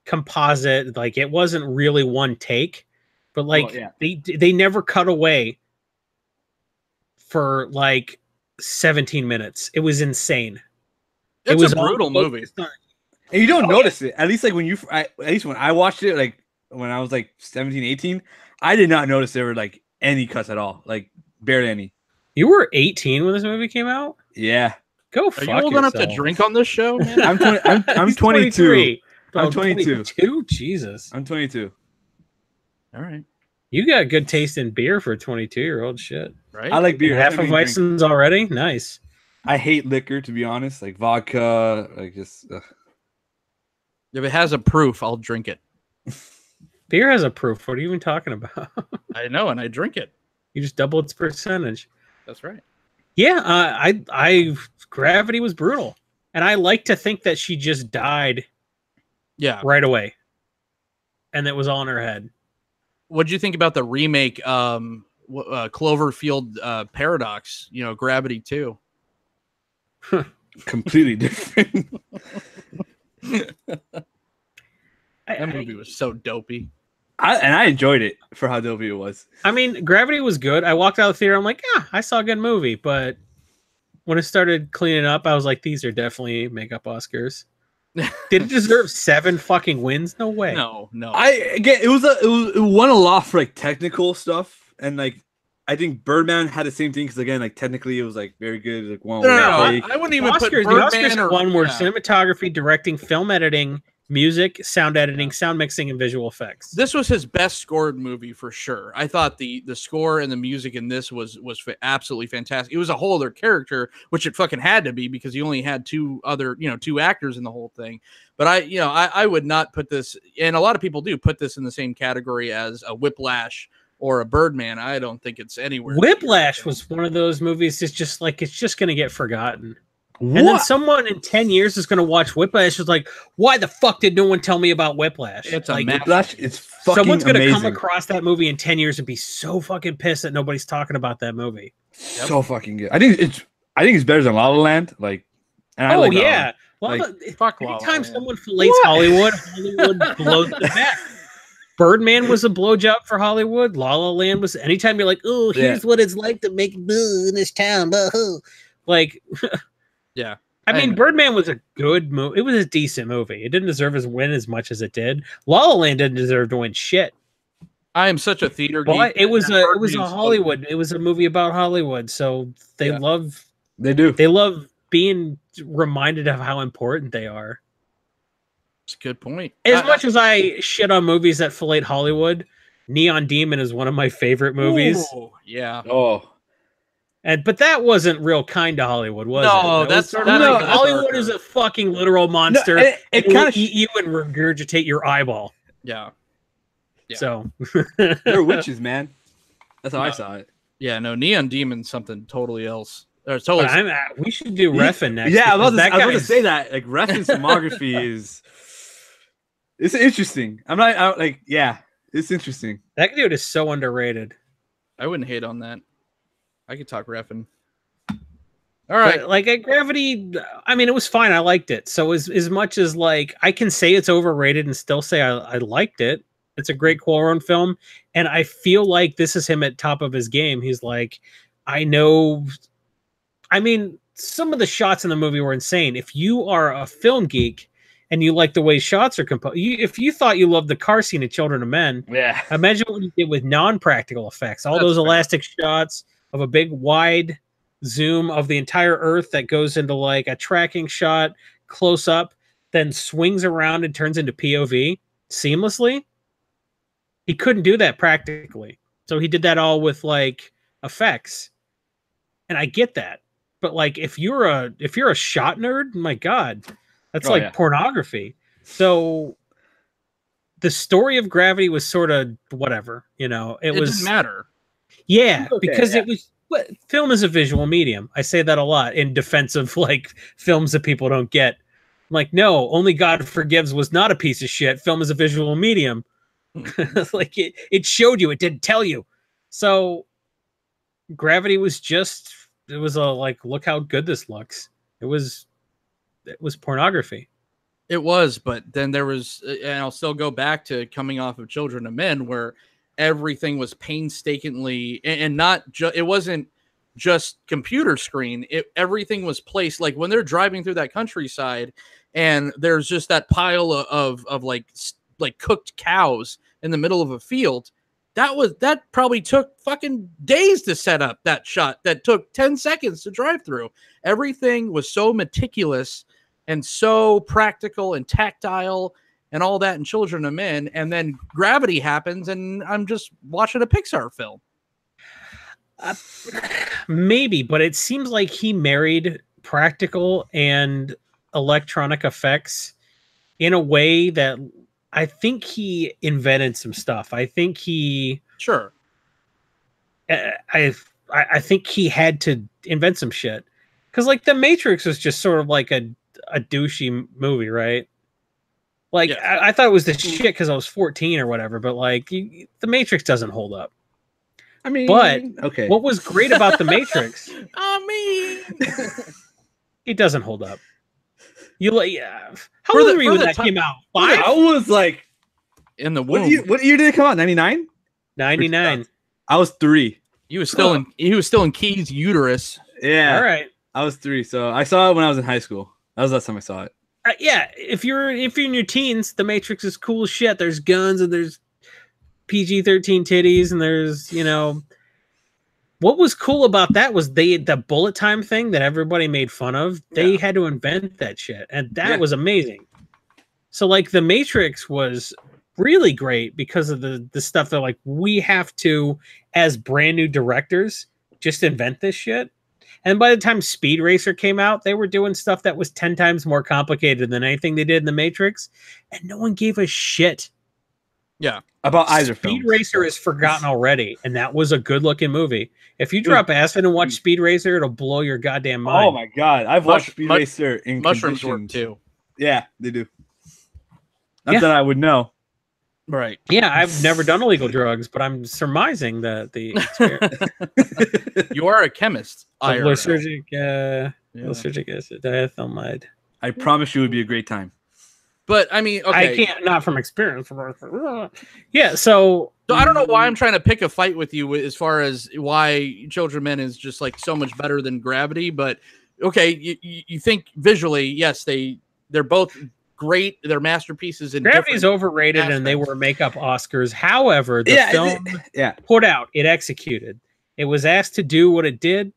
composite, like it wasn't really one take, but like they never cut away for like 17 minutes. It was insane. It was a brutal movie. And you don't notice it. At least like when I watched it, like when I was like 17, 18, I did not notice there were like any cuts at all. Like barely any. You were 18 when this movie came out? Yeah. Go fuck yourself. Are you old enough to drink on this show, man? I'm 22. I'm 22. 22? Jesus. I'm 22. All right. You got good taste in beer for a 22-year-old. Shit. Right? I like beer. Half of Weissens already? Nice. I hate liquor, to be honest. Like vodka, like just... If it has a proof, I'll drink it. Beer has a proof. What are you even talking about? I know, and I drink it. You just double its percentage. That's right. Yeah, I Gravity was brutal, and I like to think that she just died. Yeah, right away, and that was all in her head. What did you think about the remake, Cloverfield Paradox? You know, Gravity 2. Completely different. That movie was so dopey. I enjoyed it for how dopey it was. I mean, Gravity was good. I walked out of the theater. I'm like, yeah, I saw a good movie. But when it started cleaning up, I was like, these are definitely makeup Oscars. Did it deserve 7 fucking wins? No way. No. It won a lot for like technical stuff, and like I think Birdman had the same thing because again, like technically it was like very good. Like one. No, I wouldn't even put Birdman. The Oscars won were cinematography, directing, film editing, music, sound editing, sound mixing, and visual effects. This was his best scored movie for sure. I thought the score and the music in this was absolutely fantastic. It was a whole other character, which it fucking had to be because he only had two actors in the whole thing. But I would not put this, and a lot of people do put this in the same category as a Whiplash or a Birdman. I don't think it's anywhere. Whiplash was one of those movies. It's just going to get forgotten. What? And then someone in 10 years is going to watch Whiplash. It's like, why the fuck did no one tell me about Whiplash? It's like Whiplash. It's fucking someone's going to amazing. come across that movie in 10 years and be so fucking pissed that nobody's talking about that movie. So fucking good. I think it's better than La La Land. Like, and yeah. Well, fuck La La anytime Land. Someone fillets Hollywood blows it back. Birdman was a blowjob for Hollywood. La La Land was. Anytime you're like, oh, here's what it's like to make boo in this town. Boo. Like. Yeah. I mean, Birdman was a good movie. It was a decent movie. It didn't deserve his win as much as it did. La La Land didn't deserve to win shit. I am such a theater geek. But it was a Hollywood. It was a movie about Hollywood. So they love being reminded of how important they are. That's a good point. As much as I shit on movies that fillet Hollywood, Neon Demon is one of my favorite movies. Ooh, yeah. Oh. But that wasn't real kind to Hollywood, was it? No, that's sort of like Hollywood is a fucking literal monster. No, it kind of eat you and regurgitate your eyeball. Yeah. So they're witches, man. That's how I saw it. Yeah, no, Neon Demon's something totally else. Totally. We should do Refn next. Yeah, I was about to say that. Like Refn's filmography it's interesting. It's interesting. That dude is so underrated. I wouldn't hate on that. I could talk Refn. All right. But, like, at Gravity, I mean, it was fine. I liked it. So as much as, like, I can say it's overrated and still say I liked it. It's a great Cuarón film. And I feel like this is him at top of his game. He's like, I know. I mean, some of the shots in the movie were insane. If you are a film geek and you like the way shots are composed, if you thought you loved the car scene in Children of Men, imagine what you did with non-practical effects. All those elastic shots of a big wide zoom of the entire Earth that goes into like a tracking shot close up, then swings around and turns into POV seamlessly. He couldn't do that practically. So he did that all with like effects. And I get that. But like if you're a shot nerd, my God, that's pornography. So the story of Gravity was sort of whatever, you know. It doesn't matter. Yeah, because it was film is a visual medium. I say that a lot in defense of like films that people don't get. I'm like, no, Only God Forgives was not a piece of shit. Film is a visual medium. Like it showed you, it didn't tell you. So Gravity was just, it was a like, look how good this looks. It was pornography. It was, but then there was, and I'll still go back to coming off of Children of Men, where everything was painstakingly, and not just, it wasn't just computer screen. Everything was placed, like when they're driving through that countryside and there's just that pile of like cooked cows in the middle of a field. That probably took fucking days to set up that shot that took 10 seconds to drive through. Everything was so meticulous and so practical and tactile and all that in Children of Men. And then Gravity happens and I'm just watching a Pixar film. Maybe, but it seems like he married practical and electronic effects in a way that I think he invented some stuff. I think he I think he had to invent some shit, because like The Matrix was just sort of like a douchey movie, right? Like I thought it was the shit because I was 14 or whatever, but like The Matrix doesn't hold up. I mean, but okay, what was great about The Matrix? It doesn't hold up. You like, how old were you when that came out? 5? I was like in the womb. What year did it come out? 99? 99. I was 3. He was still in Key's uterus. Yeah. All right. I was 3, so I saw it when I was in high school. That was the last time I saw it. Yeah, if you're in your teens, The Matrix is cool as shit. There's guns and there's PG-13 titties and there's, you know, what was cool about that was the bullet time thing that everybody made fun of. They had to invent that shit, and that was amazing. So like The Matrix was really great because of the stuff that like we have to, as brand new directors, just invent this shit. And by the time Speed Racer came out, they were doing stuff that was 10 times more complicated than anything they did in The Matrix, and no one gave a shit. Yeah, about either film. Speed Racer is forgotten already, and that was a good-looking movie. If you drop acid and watch Speed Racer, it'll blow your goddamn mind. Oh my God, I've watched Speed Racer in mushrooms work too. Yeah, they do. Not that I would know. Right. Yeah, I've never done illegal drugs, but I'm surmising that the experience. You are a chemist. Lysergic acid, diethylmide. I promise you it would be a great time. But I mean, okay. I can't, not from experience. Yeah, so I don't know why I'm trying to pick a fight with you as far as why Children of Men is just like so much better than Gravity. But okay, you think visually, yes, they're both great. They're masterpieces. In Gravity's overrated, and they were makeup Oscars. However, the film put out, it executed. It was asked to do what it did.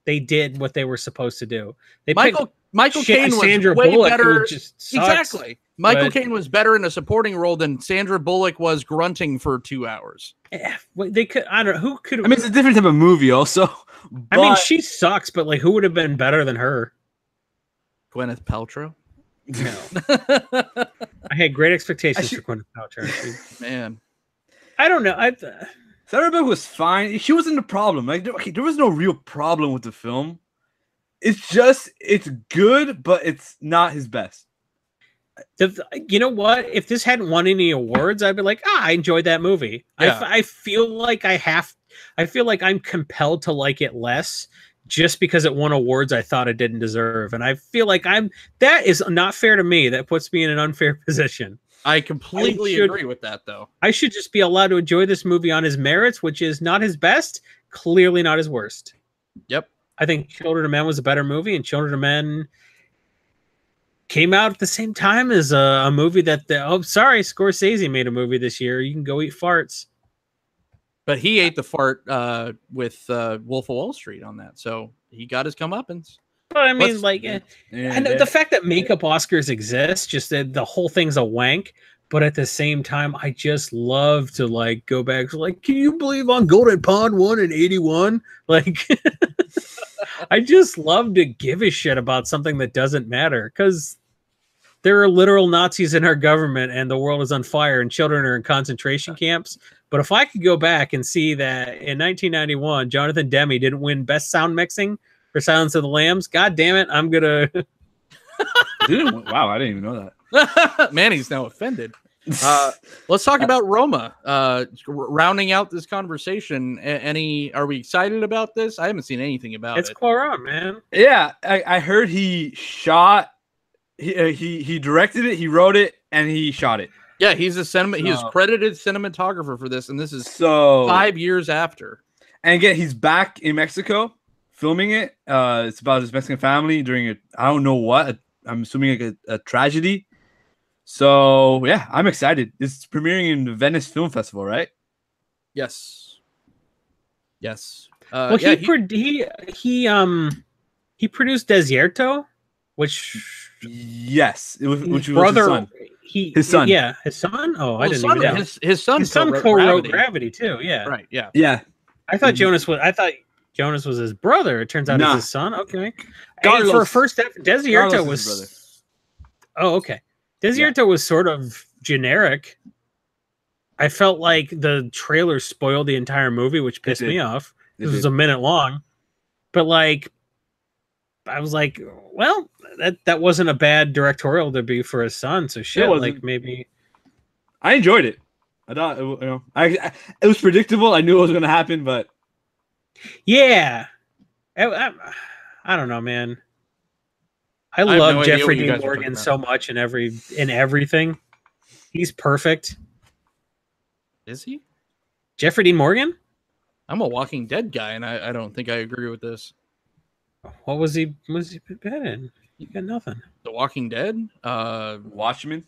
They did what they were supposed to do. Michael Caine was Sandra way Bullock, better. Just sucks, exactly. Michael Caine was better in a supporting role than Sandra Bullock was grunting for 2 hours. They could. I don't know who could. I mean, it's a different type of movie, also. I mean, she sucks, but like, who would have been better than her? Gwyneth Paltrow. No. I had great expectations for Gwyneth Paltrow. Man, I don't know. Sandra Bullock was fine. She wasn't the problem. Like, there was no real problem with the film. It's just, it's good, but it's not his best. You know what? If this hadn't won any awards, I'd be like, I enjoyed that movie. Yeah. I feel like I feel like I'm compelled to like it less just because it won awards I thought it didn't deserve. And I feel like that is not fair to me. That puts me in an unfair position. I completely agree with that, though. I should just be allowed to enjoy this movie on his merits, which is not his best, clearly not his worst. Yep. I think Children of Men was a better movie, and Children of Men came out at the same time as a movie that Scorsese made a movie this year. You can go eat farts. But he ate the fart with Wolf of Wall Street on that, so he got his comeuppance. But I mean, and the fact that makeup Oscars exist, just that the whole thing's a wank. But at the same time, I just love to like go back to like, can you believe on Golden Pond won in '81? Like, I just love to give a shit about something that doesn't matter because there are literal Nazis in our government and the world is on fire and children are in concentration camps. But if I could go back and see that in 1991, Jonathan Demme didn't win Best Sound Mixing for Silence of the Lambs, God damn it, I'm gonna. Wow, I didn't even know that. Manny's now offended. Let's talk about Roma. Rounding out this conversation, are we excited about this? I haven't seen anything about it. It's Cuarón, man. Yeah, I heard he shot. He directed it, he wrote it, and he shot it. Yeah, he's he is credited cinematographer for this, and this is so 5 years after. And again, he's back in Mexico filming it. It's about his Mexican family during I don't know what. I'm assuming like a tragedy. So yeah, I'm excited. It's premiering in the Venice Film Festival, right? Yes. Yes. Well, he produced Desierto, which which was brother, his son. Yeah, his son. Oh, I didn't even know. His son co-wrote Gravity too. Yeah, right. Yeah, yeah. I thought Jonas was his brother. It turns out it's his son. Okay. And for first Desierto was. Oh, okay. Desierto was sort of generic. I felt like the trailer spoiled the entire movie, which pissed me off. This was a minute long, but like, I was like, well, that wasn't a bad directorial debut for his son. So shit, like maybe. I enjoyed it. I thought it was predictable. I knew it was going to happen, but yeah, I don't know, man. I love Jeffrey Dean Morgan so much in everything. He's perfect. Is he? Jeffrey Dean Morgan? I'm a Walking Dead guy, and I don't think I agree with this. What was he bad in? You got nothing. The Walking Dead? Watchmen?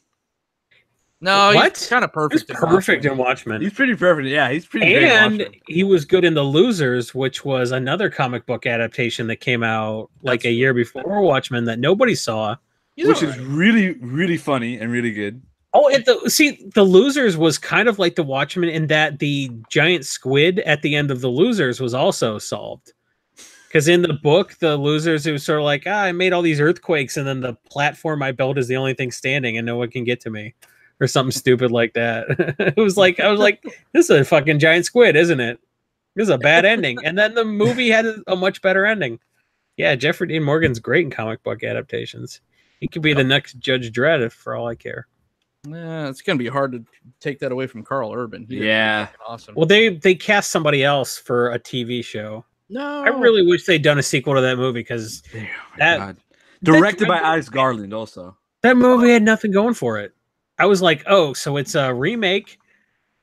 No, he's kind of perfect. He's perfect in Watchmen. He's pretty perfect. Yeah, he's pretty good. And he was good in The Losers, which was another comic book adaptation that came out like a year before Watchmen that nobody saw. Which is really, really funny and really good. Oh, The Losers was kind of like The Watchmen in that the giant squid at the end of The Losers was also solved. Because in the book, The Losers, it was sort of like, I made all these earthquakes, and then the platform I built is the only thing standing, and no one can get to me. Or something stupid like that. I was like, this is a fucking giant squid, isn't it? This is a bad ending. And then the movie had a much better ending. Yeah, Jeffrey Dean Morgan's great in comic book adaptations. He could be the next Judge Dredd, for all I care. Yeah, it's gonna be hard to take that away from Carl Urban. Awesome. Well, they cast somebody else for a TV show. No, I really wish they'd done a sequel to that movie because directed by Alex Garland. Also, that movie had nothing going for it. I was like, oh, so it's a remake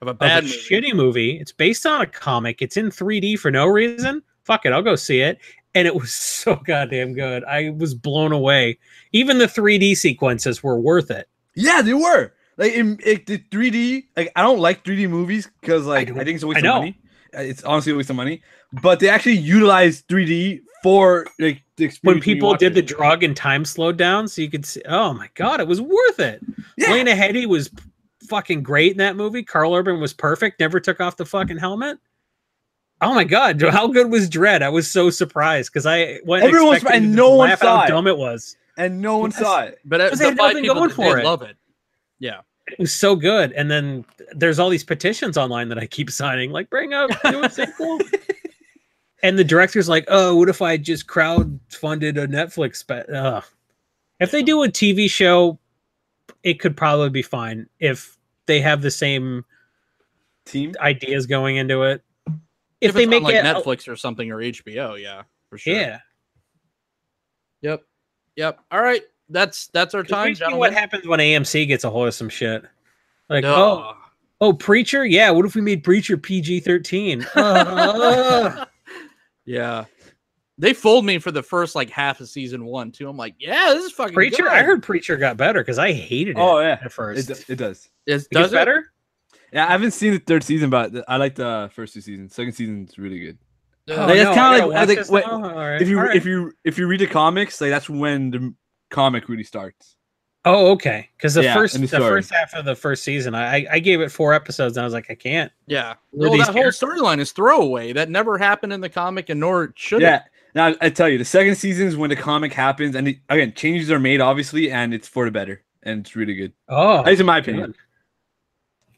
of a shitty movie. It's based on a comic. It's in 3D for no reason. Fuck it, I'll go see it. And it was so goddamn good. I was blown away. Even the 3D sequences were worth it. Yeah, they were. Like the 3D. Like I don't like 3D movies because like I think it's a waste of money. It's honestly a waste of money. But they actually utilize 3D for like the experience when people did the drug and time slowed down, so you could see. Oh my god, it was worth it. Yeah. Lena Headey was fucking great in that movie. Carl Urban was perfect. Never took off the fucking helmet. Oh my god, how good was Dredd? I was so surprised because I went. Everyone's and no one saw how dumb it was, and no one saw it. But they had nothing going for it. Love it. Yeah. It was so good. And then there's all these petitions online that I keep signing, like bring up do a sequel. And the director's like, oh, what if I just crowdfunded a Netflix if they do a TV show, it could probably be fine if they have the same team ideas going into it. If they make it Netflix or something or HBO, yeah, for sure. Yeah. Yep. All right. That's our time, gentlemen. What happens when AMC gets a hold of some shit? Like, Preacher? Yeah, what if we made Preacher PG-13? Yeah. They fooled me for the first like half of season 1 too. I'm like, yeah, this is fucking Preacher. good. I heard Preacher got better because I hated it. Oh yeah, at first it does. Does it better? Yeah, I haven't seen the 3rd season, but I like the first 2 seasons. 2nd season's really good. It's kind of like if you read the comics, like that's when the comic really starts. Oh, okay. Because the first half of the first season, I gave it 4 episodes, and I was like, I can't. Yeah, well, that whole storyline is throwaway. That never happened in the comic, and nor should it. Yeah. Now I tell you, the 2nd season is when the comic happens, and again, changes are made obviously, and it's for the better, and it's really good. Oh, that's in my opinion.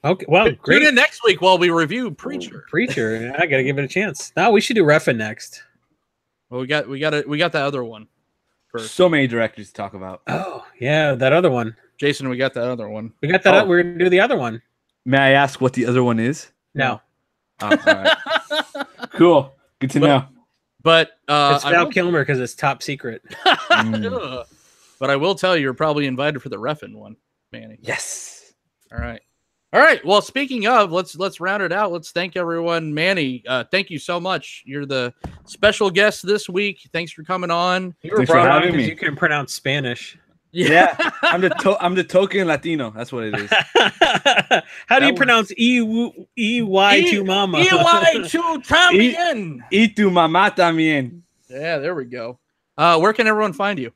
Okay, well, great. Tune in next week while we review Preacher. I gotta give it a chance. Now we should do Refn next. Well, we got that other one first. So many directors to talk about. Oh yeah, that other one. Jason, we got that other one. We got that. We're gonna do the other one. May I ask what the other one is? No. Oh, all right. Cool. Good to know. But it's Val Kilmer because it's top secret. But I will tell you, you're probably invited for the Refn one, Manny. Yes. All right. Well, speaking of, let's round it out. Let's thank everyone. Manny, thank you so much. You're the special guest this week. Thanks for coming on. You were brought on because you can pronounce Spanish. Yeah, I'm the token Latino. That's what it is. How do you pronounce EY Tu Mamá? EY Tu También. Tu Mamá También. Yeah, there we go. Where can everyone find you?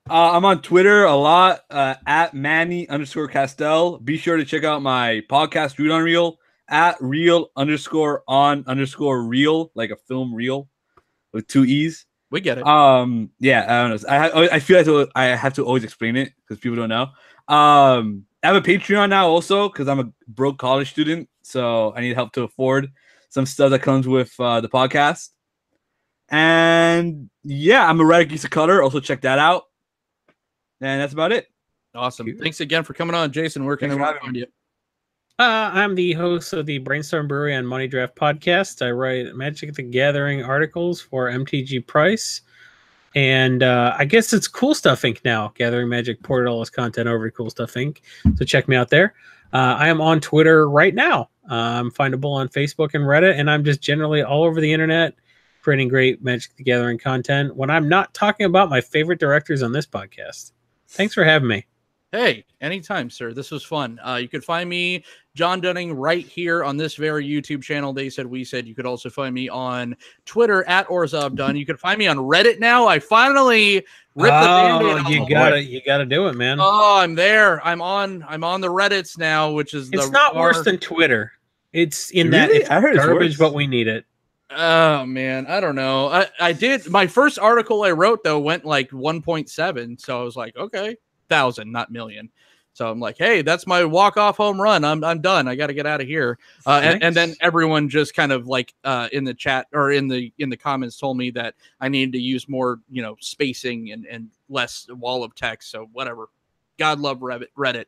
I'm on Twitter a lot, at Manny_Castel. Be sure to check out my podcast, Real on Real, at Real_on_Real, like a film reel with 2 E's. We get it. Yeah, I don't know. I feel like I have to always explain it because people don't know. I have a Patreon now also because I'm a broke college student, so I need help to afford some stuff that comes with the podcast. And yeah, I'm a Radicisa Cutter. Also check that out. And that's about it. Awesome. Thanks again for coming on, Jason. Where can everyone find you? I'm the host of the Brainstorm Brewery and Money Draft podcast. I write Magic the Gathering articles for MTG Price. And I guess it's Cool Stuff Inc. now. Gathering Magic ported all its content over to Cool Stuff Inc. So check me out there. I am on Twitter right now. I'm findable on Facebook and Reddit. And I'm just generally all over the internet creating great Magic the Gathering content when I'm not talking about my favorite directors on this podcast. Thanks for having me. Hey, anytime, sir. This was fun. You could find me, Jon Dunning, right here on this very YouTube channel. They said, we said. You could also find me on Twitter at OrzovDunn. You can find me on Reddit now. I finally ripped the Band-Aid off. You gotta do it, man. Oh, I'm there. I'm on the Reddits now, which is it's not worse than Twitter. It's in that it's garbage, but we need it. Oh man, I don't know. I did my first article I wrote though went like 1.7, so I was like, okay, 1,000, not million. So I'm like, hey, that's my walk-off home run. I'm done. I got to get out of here. And then everyone just kind of like in the chat or in the comments told me that I needed to use more, spacing and less wall of text. So whatever. God love Reddit.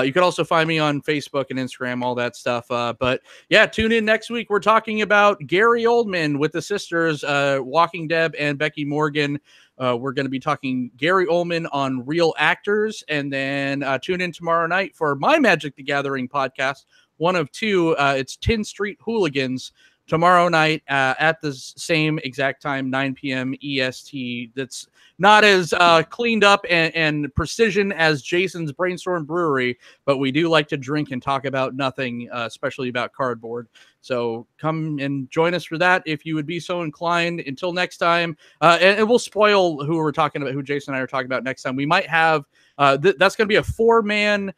You can also find me on Facebook and Instagram, all that stuff. But yeah, tune in next week. We're talking about Gary Oldman with the sisters, Walking Deb and Becky Morgan. We're going to be talking Gary Oldman on Real Actors. And then tune in tomorrow night for my Magic the Gathering podcast, one of 2. It's 10 Street Hooligans. Tomorrow night at the same exact time, 9 p.m. EST. That's not as cleaned up and precision as Jason's Brainstorm Brewery, but we do like to drink and talk about nothing, especially about cardboard. So come and join us for that if you would be so inclined. Until next time, and we'll spoil who we're talking about, who Jason and I are talking about next time. We might have that's going to be a 4-man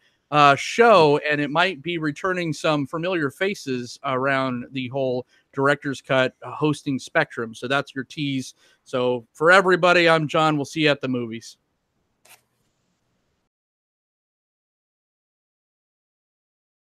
show, and it might be returning some familiar faces around the whole Director's Cut hosting spectrum. So that's your tease. So for everybody, I'm John. We'll see you at the movies.